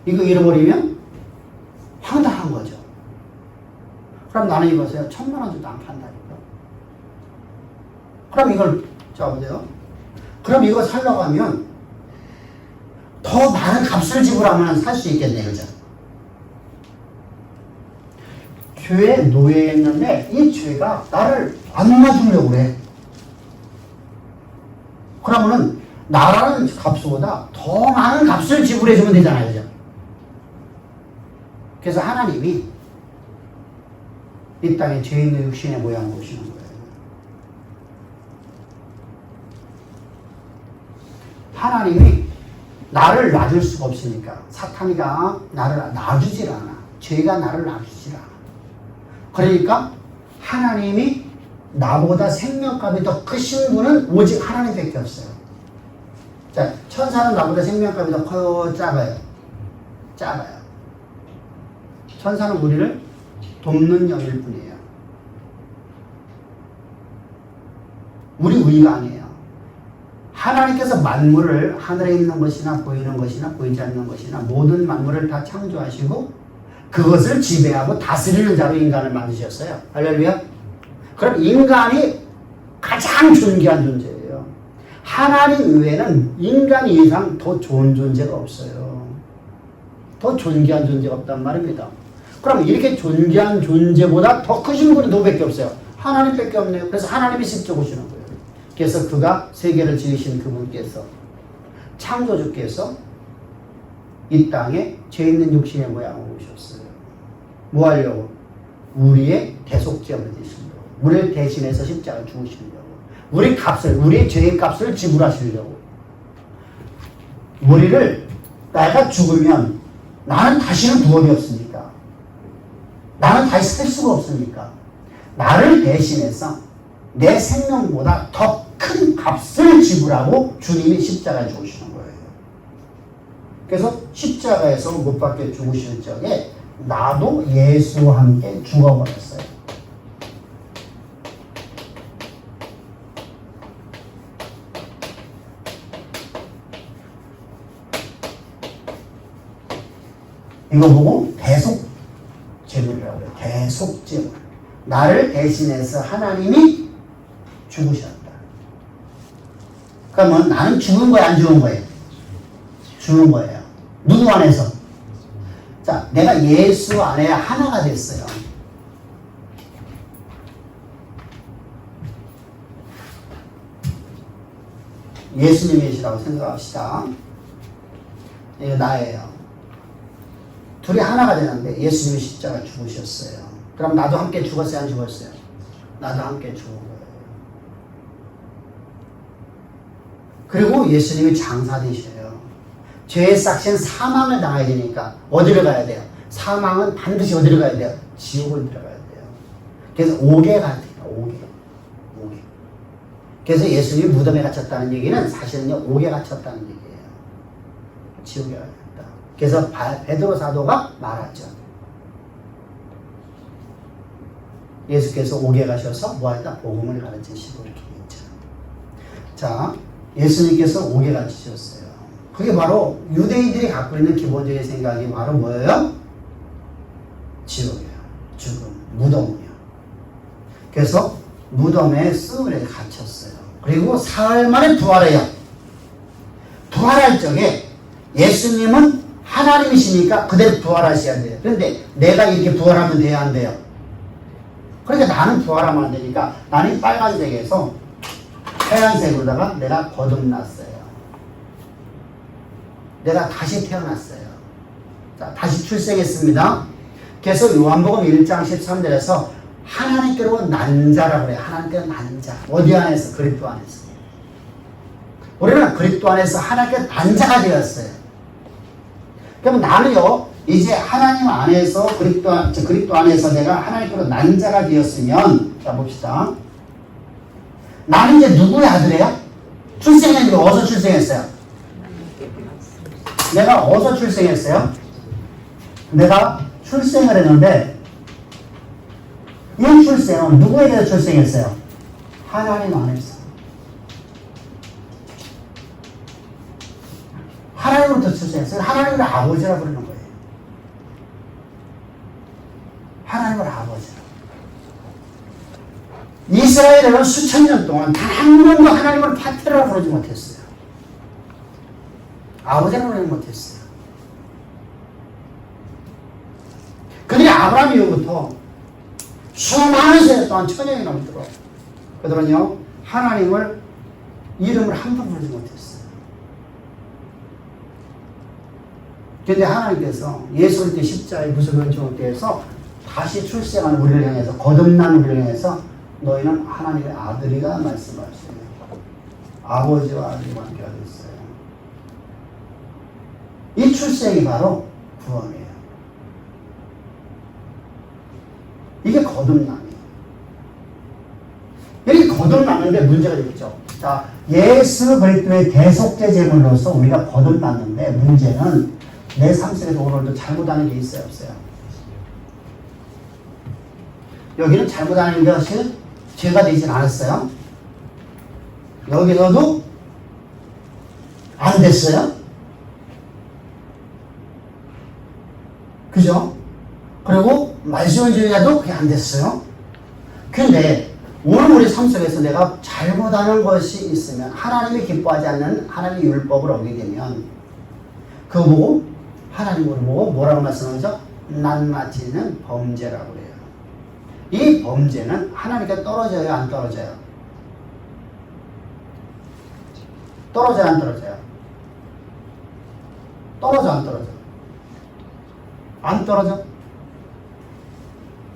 이거 잃어버리면 황당한 거죠. 그럼 나는 이것을 1000만 원 줘도 안 판다니까. 그럼 이걸 자 보세요. 그럼 이거 살려고 하면 더 많은 값을 지불하면 살 수 있겠네, 그죠? 죄에 노예했는데 이 죄가 나를 안 놔주려고 그래. 그러면은 나라는 값보다 더 많은 값을 지불해주면 되잖아요, 그죠? 그래서 하나님이 이 땅에 죄 있는 육신의 모양으로 오시는 거예요. 하나님이 나를 놔줄 수가 없으니까 사탄이가 나를 놔주질 않아. 죄가 나를 놔주질 않아. 그러니까 하나님이 나보다 생명값이 더 크신 분은 오직 하나님밖에 없어요. 자, 천사는 나보다 생명값이 더 커요, 작아요? 작아요. 천사는 우리를 돕는 영일 뿐이에요. 우리 의가 아니에요. 하나님께서 만물을 하늘에 있는 것이나 보이는 것이나 보이지 않는 것이나 모든 만물을 다 창조하시고 그것을 지배하고 다스리는 자로 인간을 만드셨어요. 할렐루야. 그럼 인간이 가장 존귀한 존재예요. 하나님 외에는 인간 이상 더 좋은 존재가 없어요. 더 존귀한 존재가 없단 말입니다. 그럼 이렇게 존귀한 존재보다 더 크신 분이 누구밖에 없어요? 하나님밖에 없네요. 그래서 하나님이 직접 오시는 거예요. 그래서 그가 세계를 지으신 그분께서 창조주께서 이 땅에 죄 있는 육신의 모양으로 오셨어요. 뭐 하려고? 우리의 대속죄를 지시려고. 우리를 대신해서 십자가를 죽으시려고. 우리 값을, 우리의 죄의 값을 지불하시려고. 우리를 내가 죽으면 나는 다시는 구원이 없으니까. 나는 다시 살 수가 없으니까. 나를 대신해서 내 생명보다 더 큰 값을 지불하고 주님이 십자가에 죽으시는 거예요. 그래서 십자가에서 못 박혀 죽으실 적에 나도 예수와 함께 죽어버렸어요. 이거 보고 대속제물이라고 해요. 대속제물. 나를 대신해서 하나님이 죽으셨다. 그러면 나는 죽은 거예요, 안 죽은 거예요? 죽은 거예요. 누구 안에서? 자, 내가 예수 안에 하나가 됐어요. 예수님이시라고 생각합시다. 이거 나예요. 둘이 하나가 되는데 예수님이 십자가 죽으셨어요. 그럼 나도 함께 죽었어요, 안 죽었어요? 나도 함께 죽은 거예요. 그리고 예수님이 장사되셔요. 죄의 싹신 사망을 당해야 되니까 어디로 가야 돼요? 사망은 반드시 어디로 가야 돼요? 지옥을 들어가야 돼요. 그래서 옥에가 돼요. 옥에. 그래서 예수님이 무덤에 갇혔다는 얘기는 사실은요, 옥에 갇혔다는 얘기예요. 지옥에 갇혔다. 그래서 베드로 사도가 말하죠. 예수께서 옥에 가셔서 뭐하다? 복음을 가르치시고 이렇게 했죠. 자, 예수님께서 옥에 갇히셨어요. 그게 바로 유대인들이 갖고 있는 기본적인 생각이 바로 뭐예요? 지옥이에요. 죽음, 무덤이에요. 그래서 무덤에 씀을 갇혔어요. 그리고 사흘 만에 부활해요. 부활할 적에 예수님은 하나님이시니까 그대로 부활하셔야 돼요. 그런데 내가 이렇게 부활하면 돼야 안 돼요? 그러니까 나는 부활하면 안 되니까 나는 빨간색에서 하얀색으로다가 내가 거듭났어요. 내가 다시 태어났어요. 자, 다시 출생했습니다. 그래서 요한복음 1장 13절에서 하나님께로 난 자라고 그래요. 하나님께로 난 자. 어디 안에서? 그리스도 안에서. 우리는 그리스도 안에서 하나님께 난 자가 되었어요. 그럼 나는요, 이제 하나님 안에서 그리스도 안에서 내가 하나님께로 난 자가 되었으면, 자 봅시다. 나는 이제 누구의 아들이에요? 출생했는데 어디서 출생했어요? 내가 어디서 출생했어요? 내가 출생을 했는데 이 출생은 누구에게서 출생했어요? 하나님 안에서. 하나님으로부터 출생했어요. 하나님을 아버지라고 부르는 거예요. 하나님을 아버지라고. 이스라엘은 수천 년 동안 단 한 번도 하나님을 파트라고 부르지 못했어요. 아버지라고 부르지 못했어요. 그들이 아브라함 이후부터 수많은 세대 동안 천년이 넘도록 그들은요 하나님을 이름을 한 번 부르지 못했어요. 그런데 하나님께서 예수 그리스도의 십자가의 무서운 정을 대해서 다시 출생한 우리를 향해서 거듭난 우리를 향해서 너희는 하나님의 아들이가 말씀하시네요. 아버지와 아들이 관계가 있어요. 이 출생이 바로 구원이에요. 이게 거듭남이에요. 이렇게 거듭났는데 문제가 있죠. 자, 예수 그리스도의 대속죄 제물로서 우리가 거듭났는데 문제는 내 삶 속에서 오늘도 잘못하는 게 있어요, 없어요? 여기는 잘못하는 것이 죄가 되진 않았어요. 여기서도 안 됐어요. 그죠? 그리고 말씀주의자도 그게 안 됐어요. 근데 오늘 우리 삶 속에서 내가 잘못하는 것이 있으면 하나님이 기뻐하지 않는 하나님의 율법을 어기게 되면 그거 보고 하나님을 보고 뭐라고 말씀하죠? 낱낱이는 범죄라고 해요. 이 범죄는 하나님께 떨어져요, 안 떨어져요? 떨어져요, 안 떨어져요? 떨어져, 안 떨어져? 안 떨어져?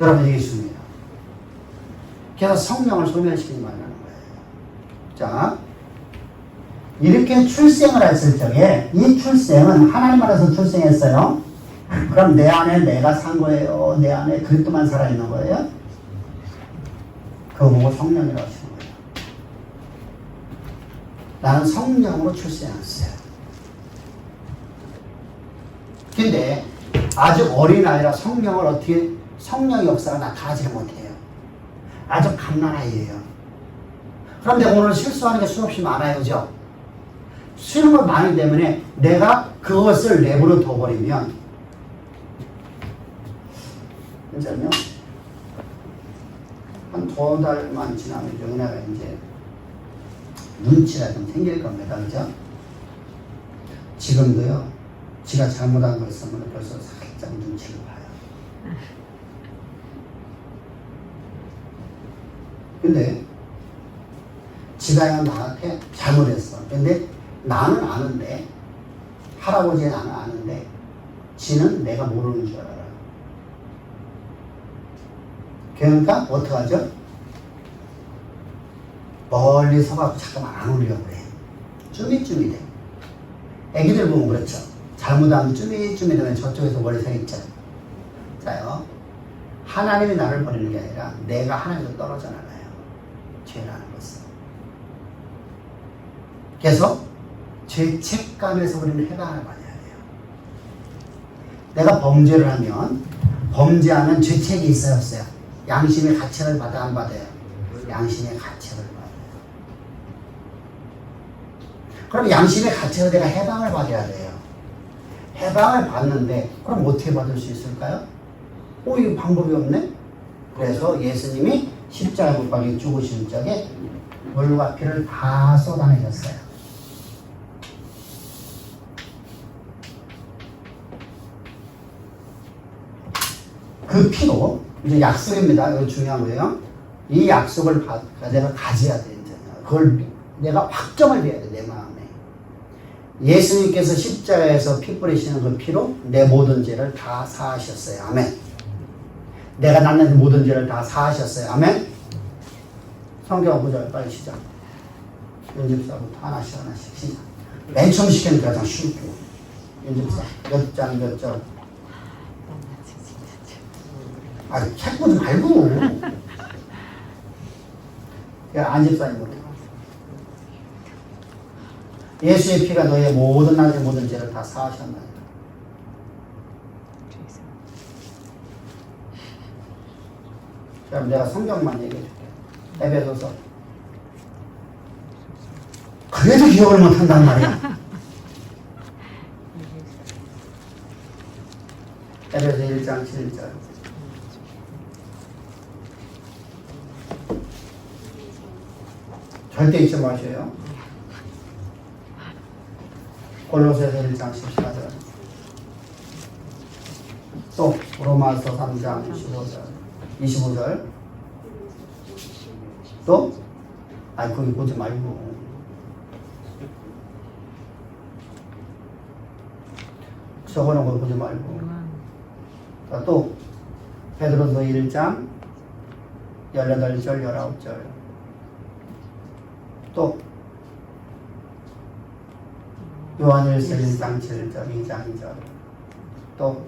여러분 이게 중요해요. 그래서 성령을 소멸시키지 말라는 거예요. 자, 이렇게 출생을 했을 적에 이 출생은 하나님 안에서 출생했어요. 그럼 내 안에 내가 산 거예요? 내 안에 그리스도만 살아있는 거예요? 그거 보고 성령이라고 하시는 거예요. 나는 성령으로 출생했어요. 근데 아주 어린아이라 성령을 어떻게 성령의 역사가 나타나지 못해요. 아주 갓난아이예요. 그런데 오늘 실수하는 게 수없이 많아요. 그죠? 수능을 많이 때문에 내가 그것을 내버려 둬버리면 이제요 한 2달만 지나면 은혜가 이제 눈치가 좀 생길 겁니다. 그죠? 지금도요 지가 잘못한 거 있으면 벌써 살짝 눈치를 봐요. 근데 지가 나한테 잘못했어. 근데 나는 아는데 할아버지는 나는 아는데 지는 내가 모르는 줄 알아. 그러니까 어떡하죠? 멀리 서가지고 잠깐만 안 오려고 그래. 쭈밋쭈밋해. 애기들 보면 그렇죠. 잘못하면 쭈밋쭈밋하면 저쪽에서 멀리 서 있죠. 자요. 하나님이 나를 버리는 게 아니라 내가 하나님에서 떨어져 나가요. 죄라는 것은. 그래서 죄책감에서 우리는 해방을 받아야 돼요. 내가 범죄를 하면 범죄하면 죄책이 있어요, 없어요? 양심의 가책을 받아 안 받아요? 양심의 가책을 받아요. 그럼 양심의 가책을 내가 해방을 받아야 돼요. 해방을 받는데 그럼 어떻게 받을 수 있을까요? 이거 방법이 없네? 그래서 예수님이 십자가 못 박혀 죽으신 적에 물과 피를 다 쏟아내셨어요. 그 피로 이제 약속입니다. 이거 중요한 거예요. 이 약속을 내가 가져야 돼. 이제. 그걸 내가 확정을 해야 돼. 내 마음에. 예수님께서 십자가에서 피 뿌리시는 그 피로 내 모든 죄를 다 사하셨어요. 아멘. 내가 낳는 모든 죄를 다 사하셨어요. 아멘? 성경 구절 빨리 시작. 연집사부터 하나씩 시작. 맨 처음 시키는 게 가장 쉽고. 연집사 몇 장 몇 절. 아, 책 보지 말고. 안집사님 못해. 예수의 피가 너의 모든 나의 모든 죄를 다 사하셨나이다. 그럼 내가 성경만 얘기해 줄게. 에베소서. 그래도 기억을 못 한단 말이야. 에베소 1장 7절. 절대 잊지 마셔요. 골로새서 1장 14절. 또 로마서 3장 25절. 또 거기 보지 말고 적어놓은 거 보지 말고. 또 베드로서 1장 18절 19절. 또 요한일서 1장 7절 2장 2절. 또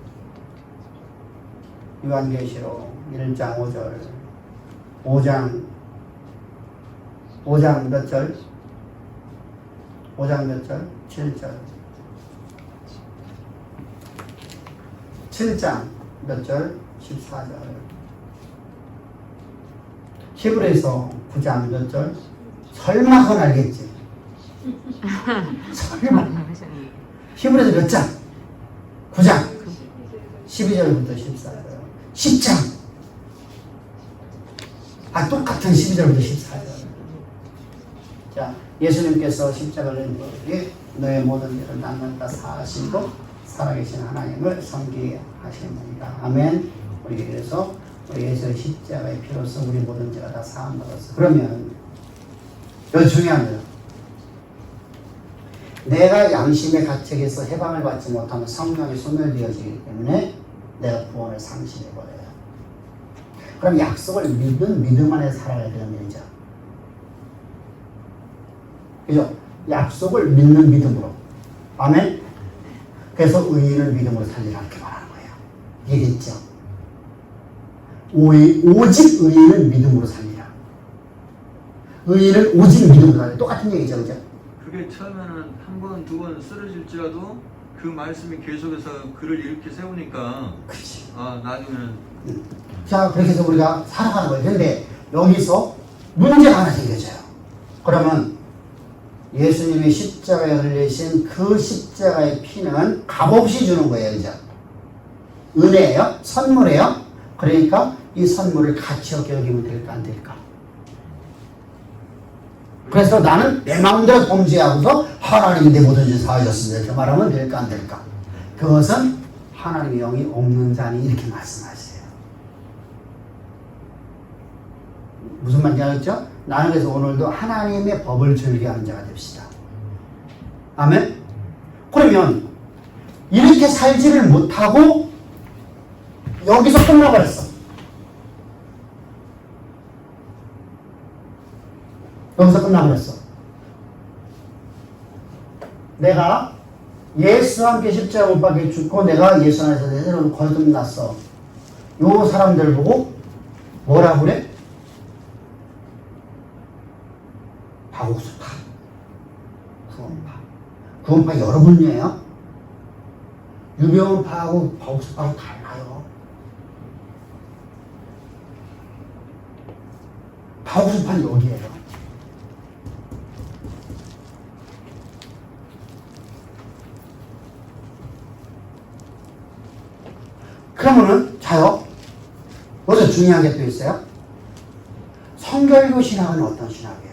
요한계시록 1장 5절 5장 몇 절? 5장 몇 절? 7절. 7장 몇 절? 14절. 히브리서 9장 몇 절? 설마 그건 알겠지? 설마. 히브리서 몇 장? 9장 12절부터 14절. 10장. 똑같은 12절부터 14절. 자, 예수님께서 십자가를 지고 너의 모든 죄를 낭만다 사하시고 살아계신 하나님을 섬기게 하십니다. 아멘. 우리 그래서 우리 예수의 십자가의 피로써 우리 모든 죄가 다 사함받았어. 그러면 여기 중요한 거예요. 내가 양심의 가책에서 해방을 받지 못하면 성령이 소멸되어지기 때문에 내가 구원을 상실해버려요. 그럼 약속을 믿은 믿음 안에 살아야 되는 일이죠. 그죠? 약속을 믿는 믿음으로. 아멘? 그래서 의인을 믿음으로 살리라 이렇게 말하는 거예요. 이해됐죠? 오직 의인을 믿음으로 살리라. 의인을 오직 믿음으로 살리라. 똑같은 얘기죠. 그죠? 그게 처음에는 한 번, 두 번 쓰러질지라도 그 말씀이 계속해서 그를 이렇게 세우니까 그치. 나중에는 자, 그렇게 해서 우리가 살아가는 거예요. 그런데 여기서 문제가 하나 생겨져요. 그러면 예수님이 십자가에 흘리신 그 십자가의 피는 값없이 주는 거예요. 그죠? 은혜예요? 선물이에요? 그러니까 이 선물을 가치 없게 여기면 될까 안 될까? 그래서 나는 내 마음대로 범죄하고서 하나님이 내 모든 죄 사하셨습니다. 이렇게 말하면 될까 안 될까? 그것은 하나님의 영이 없는 자니 이렇게 말씀하세요. 무슨 말인지 알겠죠? 나는 그래서 오늘도 하나님의 법을 즐겨하는 자가 됩시다. 아멘? 그러면 이렇게 살지를 못하고 여기서 끝나버렸어. 여기서 끝나버렸어. 내가 예수와 함께 십자가 못 박혀 죽고 내가 예수 안에서 내 새로운 거듭났어. 요 사람들 보고 뭐라 그래? 파국수파. 구원파. 구원파 여러 분이에요. 유병파하고 파국수파하고 달라요. 파국수파는 여기에요. 그러면은 자요. 여기서 중요한 게 또 있어요. 성결교 신학은 어떤 신학이에요?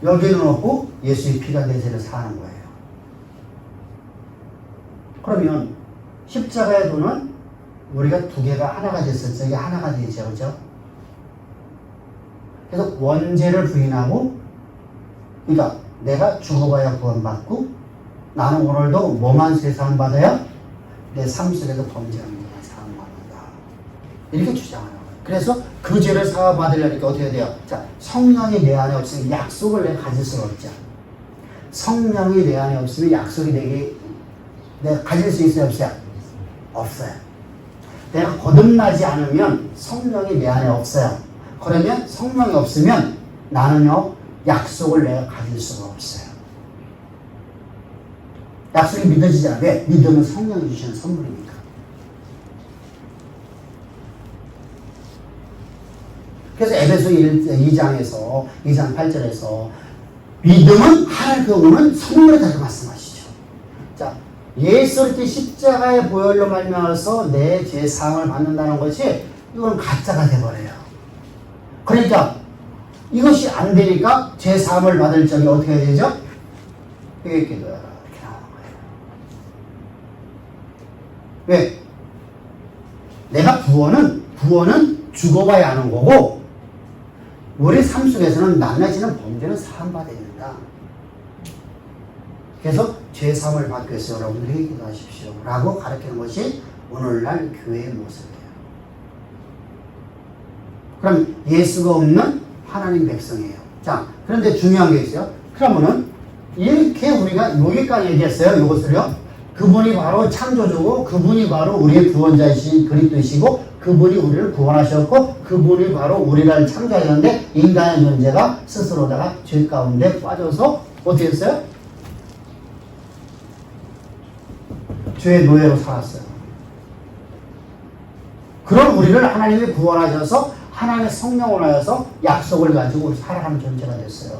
여기는 없고 예수의 피가 내 죄를 사하는 거예요. 그러면 십자가의 도는 우리가 두 개가 하나가 됐었죠. 이게 하나가 되죠. 그죠? 그래서 원죄를 부인하고, 그러니까 내가 죽어봐야 구원받고 나는 오늘도 뭐만 세상받아요? 내 삶 속에서 범죄하는 것만 사함받는다. 이렇게 주장하는 거예요. 그래서 그 죄를 사함받으려니까 어떻게 돼요? 자, 성령이 내 안에 없으면 약속을 내가 가질 수가 없죠. 성령이 내 안에 없으면 약속이 내가 가질 수 있어요? 없어요? 없어요. 내가 거듭나지 않으면 성령이 내 안에 없어요. 그러면 성령이 없으면 나는요, 약속을 내가 가질 수가 없어요. 약속이 믿어지지 않아요. 왜? 믿음은 성령이 주시는 선물이니까. 그래서 에베소 2장 8절에서 믿음은 하나님께 오는 선물이라고 말씀하시죠. 자, 예수 그리스도 십자가의 보혈로 말미암아서 내 죄 사함을 받는다는 것이 이건 가짜가 돼버려요. 그러니까 이것이 안 되니까 죄 사함을 받을 적이 어떻게 해야 되죠? 회개 기도하라 이렇게 나오는 거예요. 왜? 내가 구원은 죽어봐야 하는 거고 우리 삶 속에서는 낱낱이는 범죄는 사함받아야 된다. 그래서 죄사함을 받기 위해서 여러분들이 기도하십시오 라고 가르치는 것이 오늘날 교회의 모습이에요. 그럼 예수가 없는 하나님 백성이에요. 자, 그런데 중요한 게 있어요. 그러면은 이렇게 우리가 여기까지 얘기했어요. 이것을요. 그분이 바로 창조주고 그분이 바로 우리의 구원자이신 그리스도이시고 그분이 우리를 구원하셨고 그분이 바로 우리를 창조하셨는데 인간의 존재가 스스로다가 죄 가운데 빠져서 어떻게 했어요? 죄의 노예로 살았어요. 그럼 우리를 하나님이 구원하셔서 하나님의 성령을 하여서 약속을 가지고 살아가는 존재가 됐어요.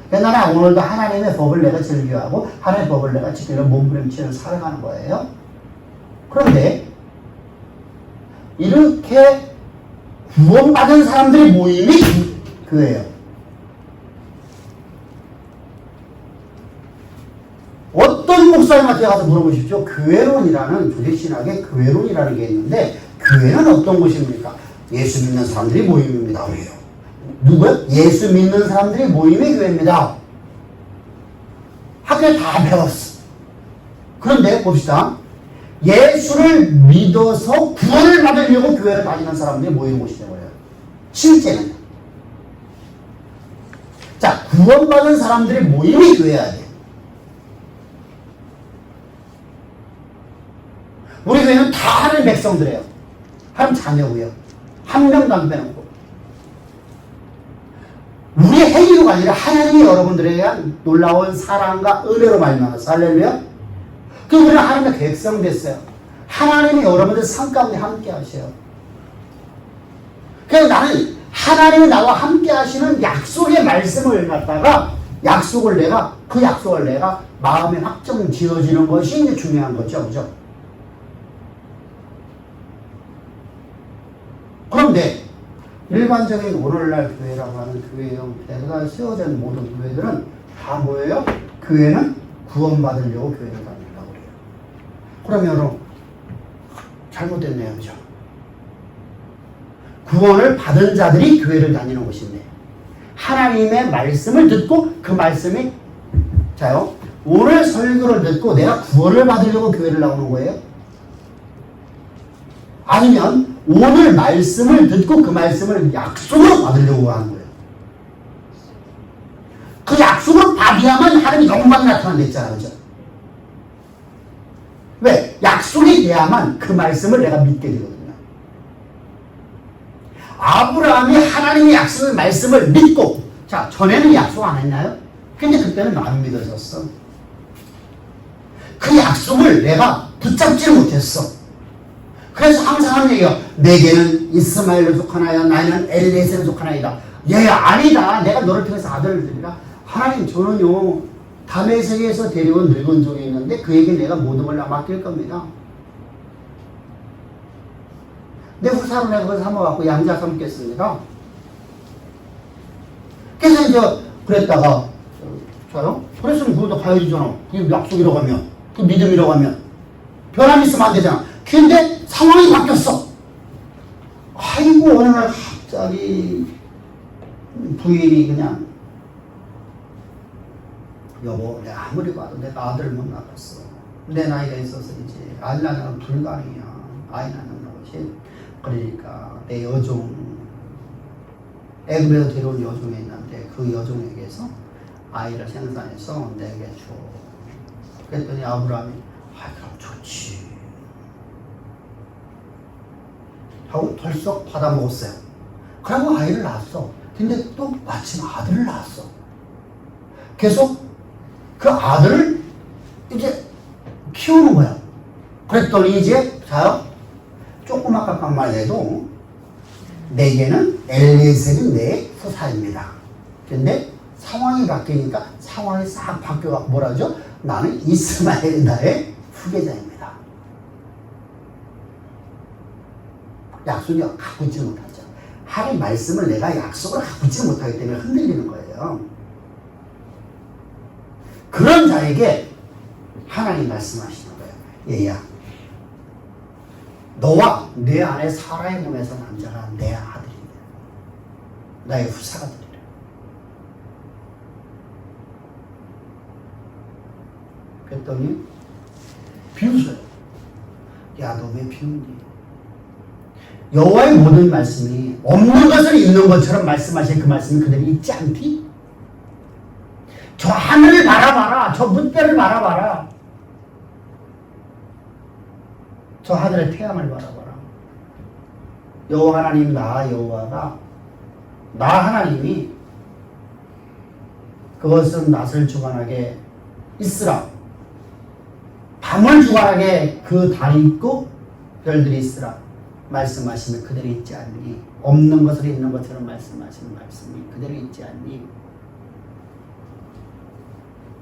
나는 오늘도 하나님의 법을 내가 즐겨하고 하나님의 법을 내가 지키려 몸부림치며 살아가는 거예요. 그런데 이렇게 구원받은 사람들의 모임이 교회예요. 어떤 목사님한테 가서 물어보십시오. 교회론이라는 조직신학의 교회론이라는 게 있는데 교회는 어떤 곳입니까? 예수 믿는 사람들이 모임입니다. 왜요? 누구요? 예수 믿는 사람들이 모임이 교회입니다. 학교에 다 배웠어. 그런데 봅시다. 예수를 믿어서 구원을 받으려고 교회를 다니는 사람들이 모이는 곳이 되어요. 실제는. 자, 구원받은 사람들이 모임이 교회야 돼. 우리 교회는 다 하나님 백성들이에요. 하나님 자녀고요. 한 명도 안 빼놓고. 우리의 행위가 아니라 하나님이 여러분들에 대한 놀라운 사랑과 은혜로 말미암아서 할렐루야. 그 우리는 하나님의 백성 됐어요. 하나님이 여러분들 삶 가운데 함께 하셔요. 그래서 나는 하나님이 나와 함께 하시는 약속의 말씀을 갖다가 그 약속을 내가 마음에 확정 지어지는 것이 이제 중요한 거죠. 그죠? 그런데 일반적인 오늘날 교회라고 하는 교회형 대가 세워진 모든 교회들은 다 뭐예요? 교회는 구원받으려고 교회를 다닌다고 그래요. 그러면 잘못됐네요. 그죠? 구원을 받은 자들이 교회를 다니는 곳인데 하나님의 말씀을 듣고 그 말씀이 자요 오늘 설교를 듣고 내가 구원을 받으려고 교회를 나오는 거예요? 아니면 오늘 말씀을 듣고 그 말씀을 약속으로 받으려고 하는 거예요. 그 약속을 받아야만 하나님이 영광이 나타난댔잖아요. 그죠? 왜? 약속이 돼야만 그 말씀을 내가 믿게 되거든요. 아브라함이 하나님의 약속의 말씀을 믿고 자, 전에는 약속 안 했나요? 근데 그때는 안 믿어졌어. 그 약속을 내가 붙잡지를 못했어. 그래서 항상 하는 얘기가 내게는 이스마엘로 속하나이다 나는 엘리에셀로 속하나이다. 얘야 아니다. 내가 너를 통해서 아들을 드리라. 하나님 저는요 담의 세계에서 데려온 늙은 종이 있는데 그에게 내가 모든 걸 맡길 겁니다. 내 후사로 내가 그걸 삼아갖고 양자 삼겠습니다. 그래서 이제 그랬다가 저요? 그랬으면 그것도 가야지잖아. 그게 약속이라고 하면 그 믿음이라고 하면 변함이 있으면 안 되잖아. 근데 상황이 바뀌었어. 아이고 어느 날 갑자기 부인이 그냥 여보, 내가 아무리 봐도 내가 아들을 못 낳았어. 내 나이가 있어서 이제 아이 낳는 건 불가능이야. 아이 낳는 것이. 그러니까 내 여종, 애굽에서 데려온 여종이 있는데 그 여종에게서 아이를 생산해서 내게 줘. 그랬더니 아브라함이 그럼 좋지 하고 덜썩 받아먹었어요. 그리고 아이를 낳았어. 근데 또 마침 아들을 낳았어. 계속 그 아들을 이제 키우는 거야. 그랬더니 이제 자 조그맣게 말해도 내게는 엘리에셀이 내 후사입니다. 근데 상황이 바뀌니까 상황이 싹 바뀌어갖고 뭐라죠? 나는 이스마엘이 나의 후계자입니다. 약속이 갖고 있지 못하죠. 하나님 말씀을 내가 약속을 갖고 있지 못하기 때문에 흔들리는 거예요. 그런 자에게 하나님 말씀하시는 거예요. 얘야, 너와 내 안에 사라의 몸에서 난 자가 내 아들이다. 나의 후사가 되리라. 그랬더니 비웃어요. 야, 너 왜 비웃니? 여호와의 모든 말씀이 없는 것을 있는 것처럼 말씀하신 그 말씀이 그대로 있지 않디? 저 하늘을 바라봐라. 저 물결을 바라봐라. 저 하늘의 태양을 바라봐라. 여호와 하나님 나 여호와가 나 하나님이 그것은 낯을 주관하게 있으라. 밤을 주관하게 그 달이 있고 별들이 있으라. 말씀하시면 그대로 있지 않니? 없는 것을 있는 것처럼 말씀하시는 말씀이 그대로 있지 않니?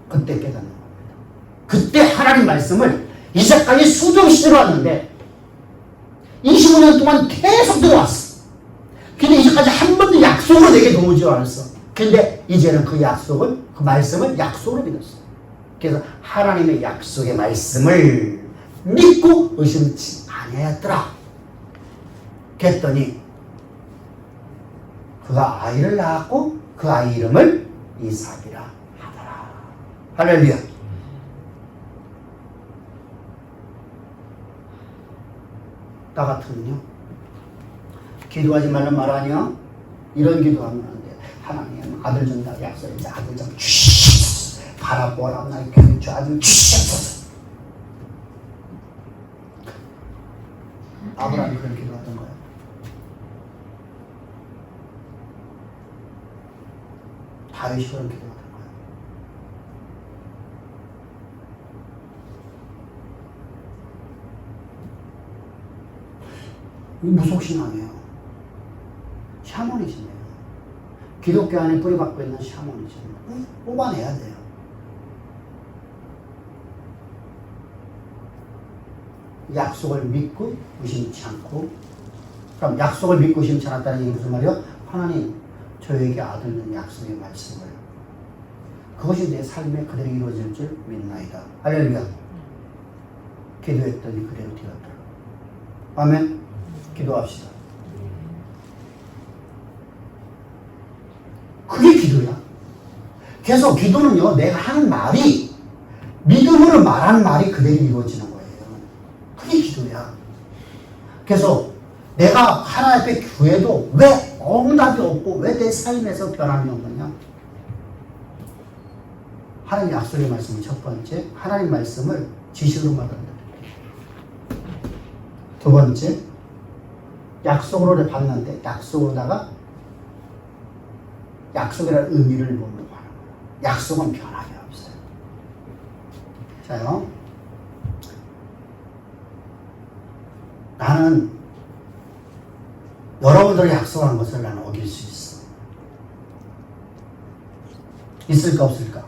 그때 깨닫는 겁니다. 그때 하나님 말씀을 이제까지 수없이 들어왔는데 25년 동안 계속 들어왔어. 근데 이제까지 한 번도 약속으로 내게 들어오지 않았어. 근데 이제는 그 약속을, 그 말씀을 약속으로 믿었어. 그래서 하나님의 약속의 말씀을 믿고 의심치 아니하였더라. 그랬더니 그가 아이를 낳았고 그 아이 이름을 이삭이라 하더라. 할렐루야. 나 같으면요, 기도하지 말란 말 아니야? 이런 기도하면 안 돼. 하나님 아들 준다 약속했지. 아들 좀 주시옵소서. 바라보라. 나 교육 주 아들 주시옵소서. 아브라함이 그런 기도하던 거야. 다윗이 그런 기도하던 거야. 이 무속신앙이에요. 샤머니즘이에요. 기독교 안에 뿌리박고 있는 샤머니즘. 뽑아내야 돼요. 약속을 믿고 의심치 않고. 그럼 약속을 믿고 의심치 않았다는 얘기 무슨 말이에요? 하나님, 저에게 아들은 약속의 말씀을, 그것이 내 삶에 그대로 이루어질 줄 믿나이다. 할렐루야. 기도했더니 그대로 되었더라. 아멘. 기도합시다. 그게 기도야. 그래서 기도는요, 내가 하는 말이, 믿음으로 말하는 말이 그대로 이루어지는 거예요. 그게 기도야. 그래서 내가 하나님 앞에 구해도 왜 응답이 없고 왜 내 삶에서 변함이 없느냐? 하나님 약속의 말씀은 첫 번째, 하나님 말씀을 지식으로 받는다. 두 번째, 약속으로 받는데 약속으로다가 약속이라는 의미를 모르고 하는 거예요. 약속은 변함이 없어요. 자요, 나는 여러분들이 약속한 것을 나는 어길 수 있어. 있을까 없을까?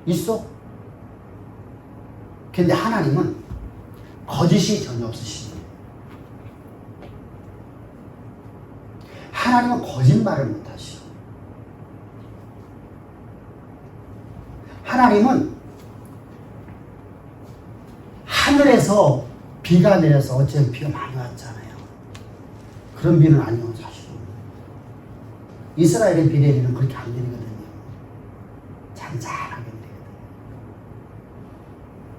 있어. 근데 하나님은 거짓이 전혀 없으십니다. 하나님은 거짓말을 못하시오. 하나님은 하늘에서 비가 내려서 어제 비가 많이 왔잖아요. 그런 비는 아니요, 사실은. 이스라엘의 비 내리는 그렇게 안 내리거든요.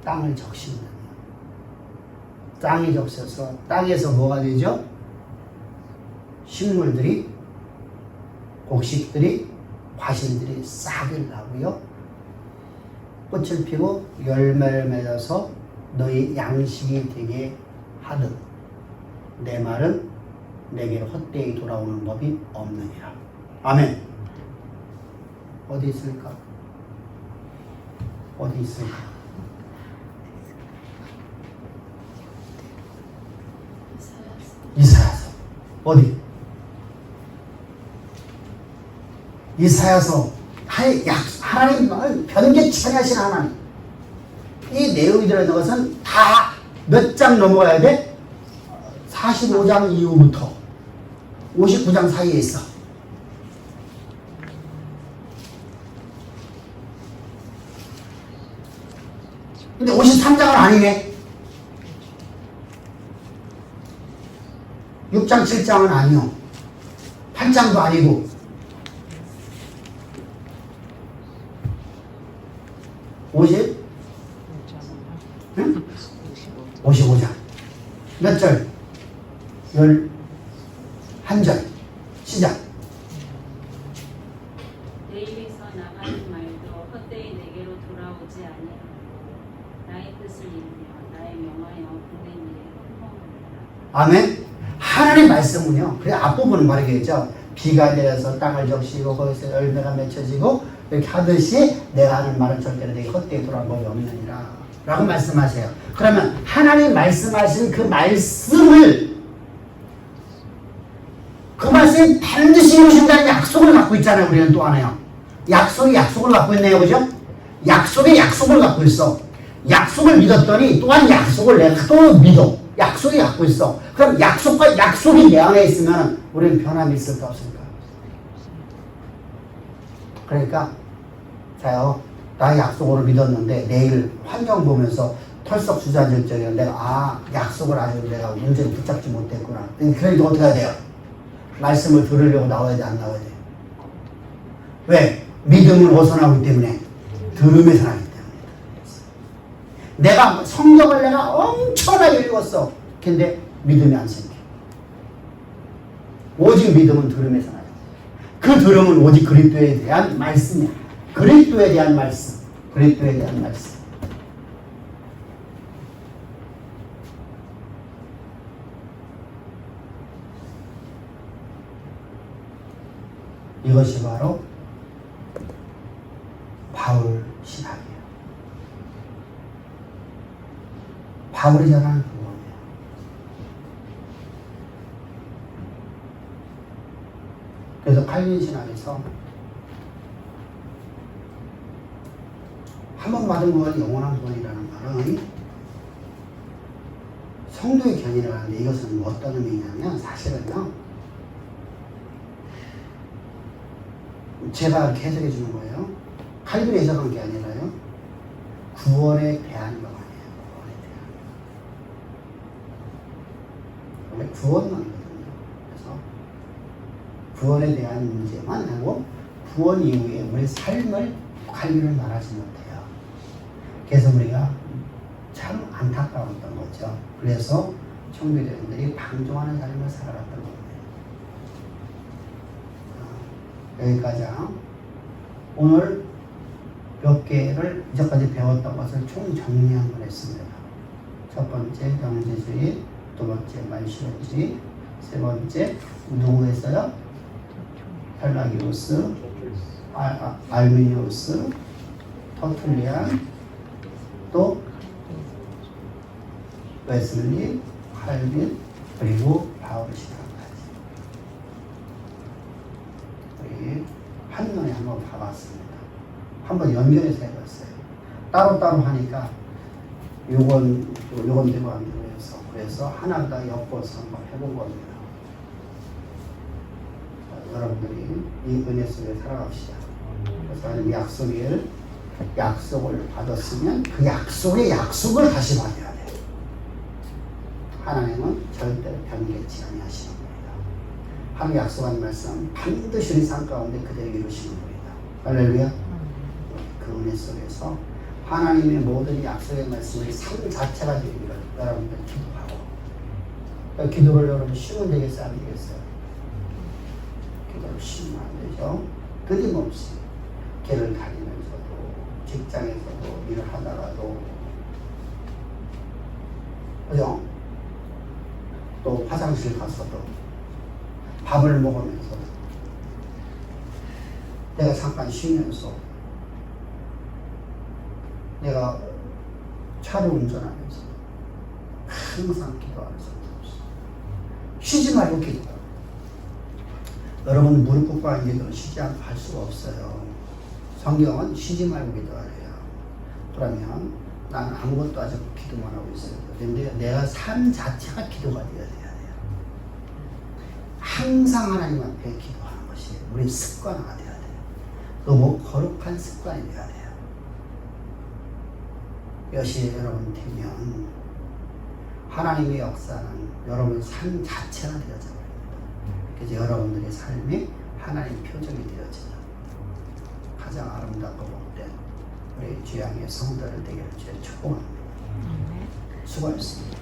땅을 적신다. 땅이 적셔서 땅에서 뭐가 되죠? 식물들이, 곡식들이, 과실들이 싹을 나고요. 꽃을 피고 열매를 맺어서 너희 양식이 되게 하듯 내 말은 내게 헛되이 돌아오는 법이 없느니라. 아멘. 어디 있을까? 어디 있을까? 이사야서. 어디? 이사야서. 하나님 변개치 하신 하나님. 이 내용이 들어있는 것은 다 몇 장 넘어가야 돼? 45장 이후부터 59장 사이에 있어. 근데 53장은 아니네. 6장, 7장은 아니요. 8장도 아니고. 50? 응? 55장. 몇 절? 11절. 시작. 내 입에서 나가는 말도 헛되이 내게로 돌아오지 아니하고 나의 뜻을 이루며 나의 명하여 보낸 일에 흠없느니라. 아멘. 하나님 말씀은요. 그래 앞부분은 말이겠죠. 비가 내려서 땅을 적시고 거기서 열매가 맺혀지고 이렇게 하듯이 내가 하는 말은 절대로 내게 헛되이 돌아온 법이 없느니라 라고 말씀하세요. 그러면 하나님 말씀하신 그 말씀을 그 말씀이 반드시 이루신다는 약속을 갖고 있잖아요. 우리는 또 하나요. 약속이 약속을 갖고 있네요. 그죠? 약속에 약속을 갖고 있어. 약속을 믿었더니 또한 약속을 내가 또 믿어. 약속이 갖고 있어. 그럼 약속과 약속이 내 안에 있으면 우리는 변함이 있을까 없을까? 그러니까 자요, 나 약속으로 믿었는데 내일 환경 보면서 털썩 주저앉을 적에 내가 약속을 아주 내가 문제를 붙잡지 못했구나. 그러니까 어떻게 해야 돼요? 말씀을 들으려고 나와야 돼, 안 나와야 돼? 왜? 믿음은 어디서 나오기 때문에? 들음에서 나오기 때문에. 내가 성경을 내가 엄청나게 읽었어. 근데 믿음이 안 생겨. 오직 믿음은 들음에서 나요. 그 들음은 오직 그리스도에 대한 말씀이야. 그리스도에 대한 말씀. 그리스도에 대한 말씀. 이것이 바로 바울 신학이에요. 바울이 전하는 그거예요. 그래서 칼빈 신학에서 한 번 받은 구원이 영원한 구원이라는 말은 성도의 견인을 하는데 이것은 어떤 의미냐면 사실은요, 제가 해석해 주는 거예요. 칼빈이 해석한 게 아니라요, 구원에 대한 거 아니에요. 구원에 대한. 원래 구원만이거든요. 그래서 구원에 대한 문제만 하고 구원 이후에 우리 삶을 칼빈을 말하지 못해요. 그래서 우리가 참 안타까웠던 거죠. 그래서 청교도인들이 방종하는 삶을 살아갔던 겁니다. 여기까지 오늘 몇 개를 이제까지 배웠던 것을 총정리한 걸 했습니다. 첫 번째 경제주의, 두 번째 만시론주의, 세 번째 누구 했어요? 펠라기우스, 알미니우스, 터툴리안, 또 웨슬리, 칼빈, 그리고 바울 신학까지 우리 한눈에 한번 봐봤습니다. 한번 연결해서 해봤어요. 따로따로 하니까 요건 되고 안 되고 해서 그래서 하나 다 엮어서 한번 해본 겁니다. 자, 여러분들이 이 은혜 속에 살아갑시다. 그래서 약속을 받았으면 그 약속의 약속을 다시 받아야 돼. 하나님은 절대로 변개치 아니하시는 겁니다. 하나님 약속한 말씀 반드시 우리 삶 가운데 그대로 이루시는 겁니다. 할렐루야. 그 은혜 속에서 하나님의 모든 약속의 말씀이 삶 자체가 되기를 여러분들 기도하고, 그 기도를 여러분 쉬면 되겠어요? 안 되겠어요? 기도를 쉬면 안 되죠. 끊임없이 길을 다니면서도, 직장에서도, 일을 하다가도, 그죠? 또 화장실 가서도, 밥을 먹으면서도, 내가 잠깐 쉬면서, 내가 차를 운전하면서 항상 기도하는 상태없이 쉬지 말고 기도하고, 여러분 무릎 꿇고 하는 기도는 쉬지 않고 할 수가 없어요. 성경은 쉬지 말고 기도하래요. 그러면 나는 아무것도 하지 않고 기도만 하고 있어요. 근데 내가 삶 자체가 기도가 되어야 돼요. 항상 하나님 앞에 기도하는 것이 우리 습관화가 돼야 돼요. 너무 거룩한 습관이 돼야 돼요. 이것이 여러분 되면 하나님의 역사는 여러분 삶 자체가 되어져 버립니다. 그래서 여러분들의 삶이 하나님 표정이 되어지죠. 가장 아름답고 복된 우리 주양의 성도를 되기를 주의 축복합니다. 수고하셨습니다.